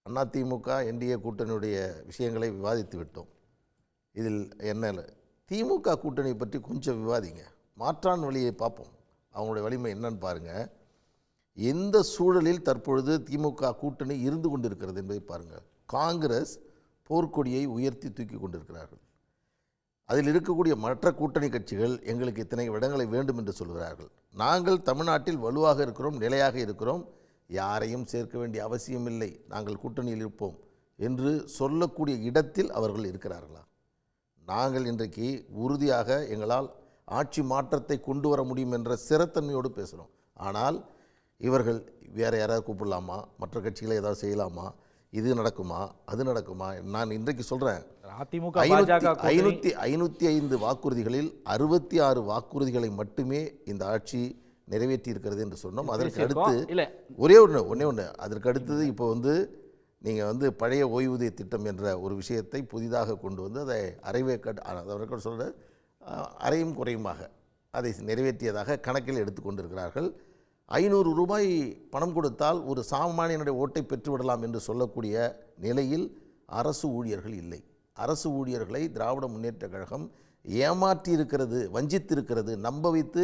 அதிமுக என்டிஏ கூட்டணியுடைய விஷயங்களை விவாதித்து விட்டோம். இதில் என்ன திமுக கூட்டணி பற்றி கொஞ்சம் விவாதிங்க. மாற்றான் வழியை பார்ப்போம், அவங்களுடைய வலிமை என்னன்னு பாருங்கள். எந்த சூழலில் தற்பொழுது திமுக கூட்டணி இருந்து கொண்டிருக்கிறது என்பதை பாருங்கள். காங்கிரஸ் போர்க்கொடியை உயர்த்தி தூக்கி கொண்டிருக்கிறார்கள். அதில் இருக்கக்கூடிய மற்ற கூட்டணி கட்சிகள் எங்களுக்கு இத்தனை இடங்களை வேண்டும் என்று சொல்கிறார்கள். நாங்கள் தமிழ்நாட்டில் வலுவாக இருக்கிறோம், நிலையாக இருக்கிறோம், யாரையும் சேர்க்க வேண்டிய அவசியம் இல்லை, நாங்கள் கூட்டணியில் இருப்போம் என்று சொல்லக்கூடிய இடத்தில் அவர்கள் இருக்கிறார்களா? நாங்கள் இன்றைக்கு உறுதியாக எங்களால் ஆட்சி மாற்றத்தை கொண்டு வர முடியும் என்ற சிறத்தன்மையோடு பேசுகிறோம். ஆனால் இவர்கள் வேறு யாராவது கூப்பிடலாமா, மற்ற கட்சிகளை ஏதாவது செய்யலாமா, இது நடக்குமா, அது நடக்குமா? நான் இன்றைக்கு சொல்கிறேன், 505 வாக்குறுதிகளில் 66 வாக்குறுதிகளை மட்டுமே இந்த ஆட்சி நிறைவேற்றி இருக்கிறது என்று சொன்னோம். அதற்கு அடுத்து ஒன்றே அதற்கு அடுத்தது இப்போ நீங்கள் பழைய ஓய்வூதிய திட்டம் என்ற ஒரு விஷயத்தை புதிதாக கொண்டு வந்து அதை அவர்கள் சொல்கிற அரையும் குறையுமாக அதை நிறைவேற்றியதாக கணக்கில் எடுத்துக்கொண்டிருக்கிறார்கள். 500 ரூபாய் பணம் கொடுத்தால் ஒரு சாமானியனுடைய ஓட்டை பெற்றுவிடலாம் என்று சொல்லக்கூடிய நிலையில் அரசு ஊழியர்கள் இல்லை. அரசு ஊழியர்களை திராவிட முன்னேற்ற கழகம் ஏமாற்றி இருக்கிறது, வஞ்சித்திருக்கிறது, நம்ப வைத்து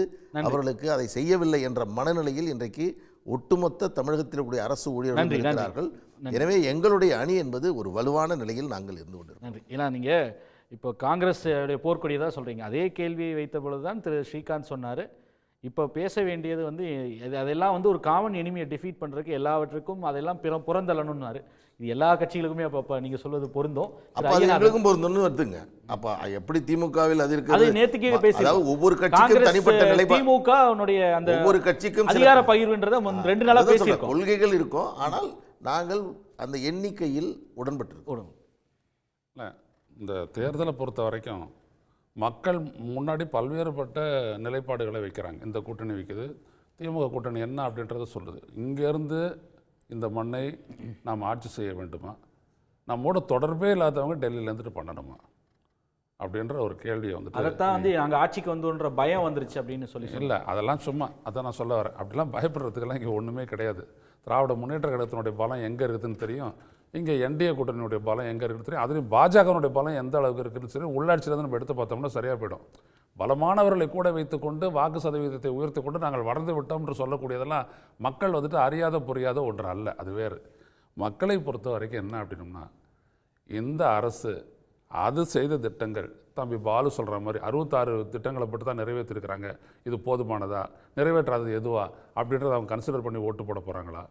அவர்களுக்கு அதை செய்யவில்லை என்ற மனநிலையில் இன்றைக்கு ஒட்டுமொத்த தமிழகத்தில் கூடிய அரசு ஊழியர்கள் இருக்கிறார்கள். எனவே எங்களுடைய அணி என்பது ஒரு வலுவான நிலையில் நாங்கள் இருந்து கொண்டிருக்கிறோம். நன்றி. ஏன்னா நீங்கள் இப்போ காங்கிரஸ் போர்க்கொடியை தான் சொல்கிறீங்க. அதே கேள்வியை வைத்த பொழுது தான் திரு ஸ்ரீகாந்த் சொன்னார், இப்போ பேச வேண்டியது அதெல்லாம் ஒரு காமன் எனிமியை டிஃபீட் பண்ணுறதுக்கு எல்லாவற்றுக்கும் அதெல்லாம் புறந்தள்ளணும்னாரு. இது எல்லா கட்சிகளுக்குமே அப்போ நீங்கள் சொல்வது பொருந்தும், எங்களுக்கும் பொருந்தும்னு வருதுங்க. அப்போ எப்படி திமுகவில் அது இருக்கு, அது நேற்றுக்கே பேசி ஒவ்வொரு கட்சிக்கும் தனிப்பட்ட நிலை, திமுக அந்த ஒவ்வொரு கட்சிக்கும் அதிகார பகிர்வுன்றதை 2 நாளாக பேசியிருக்கோம். கொள்கைகள் இருக்கும், ஆனால் நாங்கள் அந்த எண்ணிக்கையில் உடன்பட்டிருக்கோம். இந்த தேர்தலை பொறுத்த வரைக்கும் மக்கள் முன்னாடி பல்வேறுபட்ட நிலைப்பாடுகளை வைக்கிறாங்க. இந்த கூட்டணி வைக்குது, திமுக கூட்டணி என்ன அப்படின்றத சொல்லுது. இங்கேருந்து இந்த மண்ணை நாம் ஆட்சி செய்ய வேண்டுமா, நம்மோட தொடர்பே இல்லாதவங்க டெல்லியில் இருந்துட்டு பண்ணணுமா அப்படின்ற ஒரு கேள்வியை அதைத்தான் அங்கே ஆட்சிக்கு வந்துன்ற பயம் வந்துருச்சு அப்படின்னு சொல்லி. இல்லை, அதெல்லாம் சும்மா அதான் நான் சொல்ல வரேன். அப்படிலாம் பயப்படுறதுக்கெல்லாம் இங்கே ஒன்றுமே கிடையாது. திராவிட முன்னேற்ற கழகத்தினுடைய பலம் எங்கே இருக்குதுன்னு தெரியும், இங்கே என்டிஏ கூட்டணியுடைய பலம் எங்கே இருக்குன்னு தெரியும், அதுலேயும் பாஜகனுடைய பலம் எந்த அளவுக்கு இருக்குன்னு சரி, உள்ளாட்சியில் நம்ம எடுத்து பார்த்தோம்னா சரியாக போயிடும். பலமானவர்களை கூட வைத்துக்கொண்டு வாக்கு சதவீதத்தை உயர்த்தி கொண்டு நாங்கள் வளர்ந்து விட்டோம் என்று சொல்லக்கூடியதெல்லாம் மக்கள் அறியாத புரியாத ஒன்று அல்ல, அது வேறு. மக்களை பொறுத்த வரைக்கும் என்ன அப்படின்னோம்னா, இந்த அரசு அது செய்த திட்டங்கள், தம்பி பாலு சொல்கிற மாதிரி 66 திட்டங்களை பற்றி தான் நிறைவேற்றிருக்கிறாங்க, இது போதுமானதா, நிறைவேற்றாதது எதுவா அப்படின்றத அவங்க கன்சிடர் பண்ணி ஓட்டு போட போகிறாங்களா?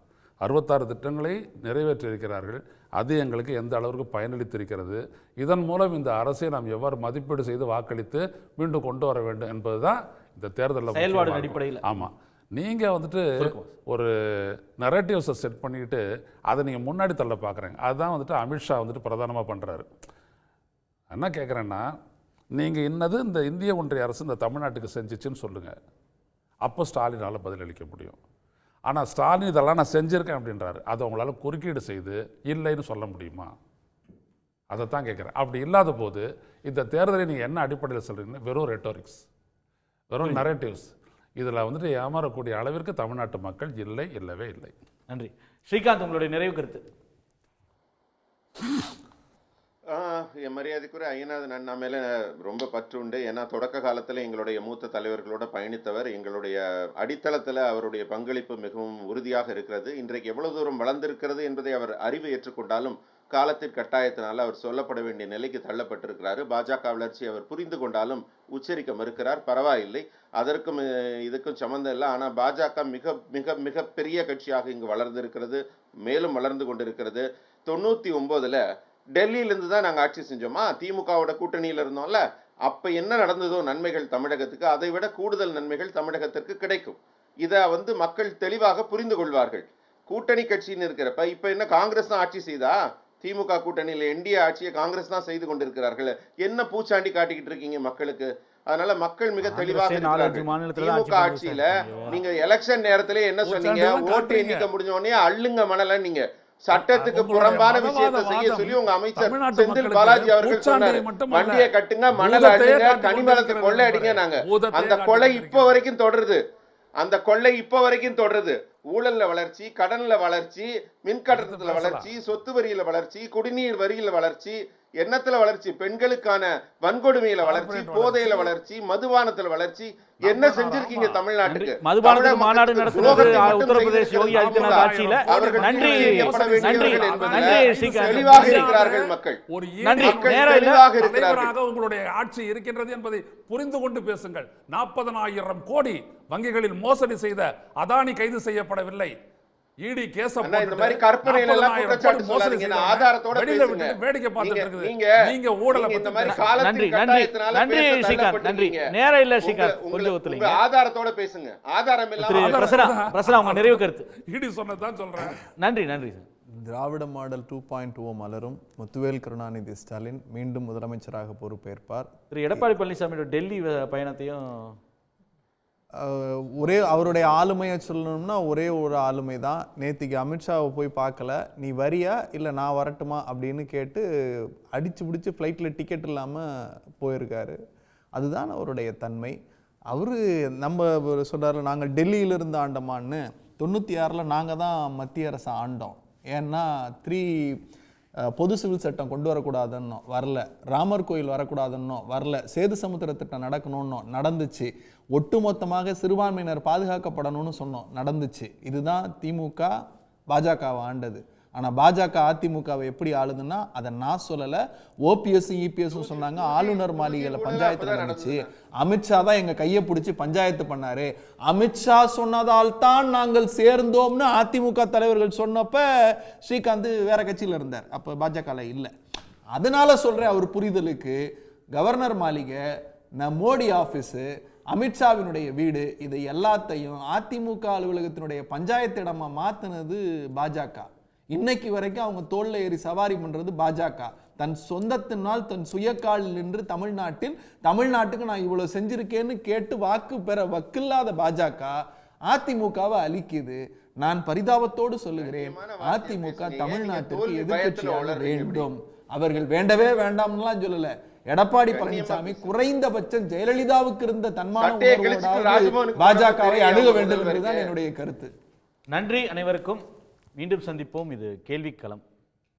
66 திட்டங்களை நிறைவேற்றியிருக்கிறார்கள், அது எங்களுக்கு எந்த அளவுக்கு பயனளித்திருக்கிறது, இதன் மூலம் இந்த அரசை நாம் எவ்வாறு மதிப்பீடு செய்து வாக்களித்து மீண்டும் கொண்டு வர வேண்டும் என்பது தான் இந்த தேர்தலில் செயல்பாடு அடிப்படையில். ஆமாம், நீங்கள் ஒரு நரேட்டிவ்ஸை செட் பண்ணிக்கிட்டு அதை நீங்கள் முன்னாடி தள்ள பார்க்குறேங்க. அதுதான் அமித்ஷா பிரதானமாக பண்ணுறாரு. என்ன கேட்குறேன்னா, நீங்கள் இந்த இந்திய ஒன்றிய அரசு இந்த தமிழ்நாட்டுக்கு செஞ்சிச்சுன்னு சொல்லுங்கள், அப்போ ஸ்டாலினால் பதிலளிக்க முடியும். ஆனால் ஸ்டாலின் இதெல்லாம் நான் செஞ்சுருக்கேன் அப்படின்றாரு, அதை உங்களால் குறுக்கீடு செய்து இல்லைன்னு சொல்ல முடியுமா? அதைத்தான் கேட்குறேன். அப்படி இல்லாத போது இந்த தேர்தலை நீங்கள் என்ன அடிப்படையில் சொல்கிறீங்கன்னா, வெறும் ரெட்டோரிக்ஸ், வெறும் நரேட்டிவ்ஸ், இதில் ஏமாறக்கூடிய அளவிற்கு தமிழ்நாட்டு மக்கள் இல்லவே இல்லை. நன்றி. ஸ்ரீகாந்த், உங்களுடைய நிறைவு கருத்து. என் மரியாதைக்குரிய ஐயநாதன் அண்ணா மேலே ரொம்ப பற்று உண்டு. ஏன்னா தொடக்க காலத்தில் எங்களுடைய மூத்த தலைவர்களோடு பயணித்தவர். எங்களுடைய அடித்தளத்தில் அவருடைய பங்களிப்பு மிகவும் உறுதியாக இருக்கிறது. இன்றைக்கு எவ்வளவு தூரம் வளர்ந்திருக்கிறது என்பதை அவர் அறிவு ஏற்றுக்கொண்டாலும் காலத்தின் கட்டாயத்தினால் அவர் சொல்லப்பட வேண்டிய நிலைக்கு தள்ளப்பட்டிருக்கிறாரு. பாஜக வளர்ச்சி அவர் புரிந்து கொண்டாலும் உச்சரிக்க மறுக்கிறார். பரவாயில்லை, அதற்கும் இதுக்கும் சம்மந்தம் இல்லை. ஆனால் பாஜக மிக மிக மிக பெரிய கட்சியாக இங்கு வளர்ந்திருக்கிறது, மேலும் வளர்ந்து கொண்டிருக்கிறது. 99 டெல்லியிலேருந்து தான் நாங்கள் ஆட்சி செஞ்சோமா, திமுகவோட கூட்டணியில் இருந்தோம்ல, அப்போ என்ன நடந்ததோ நன்மைகள் தமிழகத்துக்கு, அதை விட கூடுதல் நன்மைகள் தமிழகத்திற்கு கிடைக்கும். இதை மக்கள் தெளிவாக புரிந்து கொள்வார்கள். கூட்டணி கட்சின்னு இருக்கிறப்ப இப்போ என்ன காங்கிரஸ் தான் ஆட்சி செய்தா? திமுக கூட்டணியில் என்டிஏ ஆட்சியை காங்கிரஸ் தான் செய்து கொண்டிருக்கிறார்கள். என்ன பூச்சாண்டி காட்டிக்கிட்டு இருக்கீங்க மக்களுக்கு? அதனால மக்கள் மிக தெளிவாக இருக்கிறார்கள். திமுக ஆட்சியில நீங்க எலெக்ஷன் நேரத்திலே என்ன சொன்னீங்க? ஓட்டு எண்ணிக்கை முடிஞ்ச உடனே அள்ளுங்க மணல நீங்க சட்டத்துக்கு புறம்பான விஷயத்தை செய்ய சொல்லி உங்க அமைச்சர் செந்தில் பாலாஜி அவர்கள் சொன்னாரு. வண்டியை கட்டுங்க, மணல் அடிங்க, கனிமலத்தை கொள்ளை அடிங்க. நாங்க அந்த கொலை இப்ப வரைக்கும் தொடருது. அந்த கொள்ளை இப்ப வரைக்கும் தொடருது. ஊழல்ல வளர்ச்சி, கடன்ல வளர்ச்சி, மின்கட்டணத்துல வளர்ச்சி, சொத்து வரியில வளர்ச்சி, குடிநீர் வரியில வளர்ச்சி, எண்ணத்துல வளர்ச்சி, பெண்களுக்கான வன்கொடுமையில வளர்ச்சி, போதையில வளர்ச்சி, மதுபானத்துல வளர்ச்சி. என்ன செஞ்சிருக்கீங்க தமிழ்நாட்டுக்கு? மதுபான மாநாடு நடத்துறது உத்தரப்பிரதேச யோகி ஆதித்யநாத் ஆட்சியில. நன்றி நன்றி நன்றி. தெளிவாக இருக்கிறார்கள் மக்கள். நன்றி. நேராக உங்களுடைய ஆட்சி இருக்கின்றது என்பதை புரிந்து கொண்டு பேசுங்கள். 40,000 கோடி வங்கிகளில் மோசடி செய்த அதானி கைது செய்யப்படவில்லை. ஈடி கேஸ் இந்த மாதிரி கற்பனையில எல்லாம் குற்றச்சாட்டு சொல்லாதீங்க. ஆதாரத்தோட பேசுங்க. வேடிக்கை பார்த்துட்டு இருக்குது. நீங்க ஊழலை இந்த மாதிரி காலத்தின் கட்டாயத்தினால நன்றி ஸ்ரீகாந்த். நன்றி. நேரா இல்ல ஸ்ரீகாந்த், கொஞ்சம் ஒத்துழைங்க. ஆதாரத்தோட பேசுங்க. ஆதாரம் இல்லாம பிரசனா உங்க நிறைவு கருத்து. ஈடி சொன்னதான் சொல்றேன். நன்றி நன்றி சார். திராவிட மாடல் 2.0 மலரும். முத்துவேல் கருணாநிதி ஸ்டாலின் மீண்டும் முதலமைச்சராக பொறுப்பேற்பார். திரு எடப்பாடி பழனிசாமியோட டெல்லி பயணத்தையும் ஒரே அவருடைய ஆளுமையை சொல்லணும்னா ஒரே ஒரு ஆளுமை தான். நேத்திக்கு அமித்ஷாவை போய் பார்க்கல, நீ வரியா இல்லை நான் வரட்டுமா அப்படின்னு கேட்டு அடிச்சு பிடிச்சி ஃப்ளைட்டில் டிக்கெட் இல்லாமல் போயிருக்காரு. அதுதான் அவருடைய தன்மை. அவர் நம்ம சொல்கிறாரு, நாங்கள் டெல்லியிலிருந்து ஆண்டோமான்னு. 96 நாங்கள் தான் மத்திய அரசு ஆண்டோம். ஏன்னா பொது சிவில் சட்டம் கொண்டு வரக்கூடாதுன்னோ வரல, ராமர் கோயில் வரக்கூடாதுன்னோ வரல, சேது சமுத்திர திட்டம் நடக்கணும்னோ நடந்துச்சு, ஒட்டுமொத்தமாக சிறுபான்மையினர் பாதுகாக்கப்படணும்னு சொன்னோம் நடந்துச்சு. இதுதான் திமுக பாஜகவை ஆண்டது. ஆனால் பாஜக அதிமுகவை எப்படி ஆளுதுன்னா அதை நான் சொல்லலை, ஓபிஎஸ் இபிஎஸும் சொன்னாங்க. ஆளுநர் மாளிகையில் பஞ்சாயத்து நடந்துச்சு. அமித்ஷா தான் எங்கள் கையை பிடிச்சி பஞ்சாயத்து பண்ணாரு. அமித்ஷா சொன்னதால் தான் நாங்கள் சேர்ந்தோம்னு அதிமுக தலைவர்கள் சொன்னப்ப ஸ்ரீகாந்த் வேற கட்சியில் இருந்தார், அப்போ பாஜகவில் இல்லை. அதனால சொல்கிறேன், அவர் புரிதலுக்கு கவர்னர் மாளிகை, மோடி ஆஃபீஸு, அமித்ஷாவினுடைய வீடு, இதை எல்லாத்தையும் அதிமுக அலுவலகத்தினுடைய பஞ்சாயத்து இடமா மாற்றினது பாஜக. இன்னைக்கு வரைக்கும் அவங்க தோல்ல ஏறி சவாரி பண்றது பாஜக. தன் சொந்தத்தினால் தன் சுயக்காலில் நின்று தமிழ்நாட்டுக்கு நான் இவ்வளவு செஞ்சிருக்கேன்னு கேட்டு வாக்கு பெற வக்கில்லாத பாஜக அதிமுகவை அழிக்குது. நான் பரிதாபத்தோடு சொல்லுகிறேன், அதிமுக தமிழ்நாட்டுக்கு எதிர்க்கட்சியாளர் வேண்டும். அவர்கள் வேண்டவே வேண்டாம்லாம் சொல்லல. எடப்பாடி பழனிசாமி குறைந்தபட்சம் ஜெயலலிதாவுக்கு இருந்த தன்மான உணர்வோடு பாஜகவை அணுக வேண்டும் என்பதுதான் என்னுடைய கருத்து. நன்றி அனைவருக்கும். மீண்டும் சந்திப்போம். இது கேள்விக்களம்.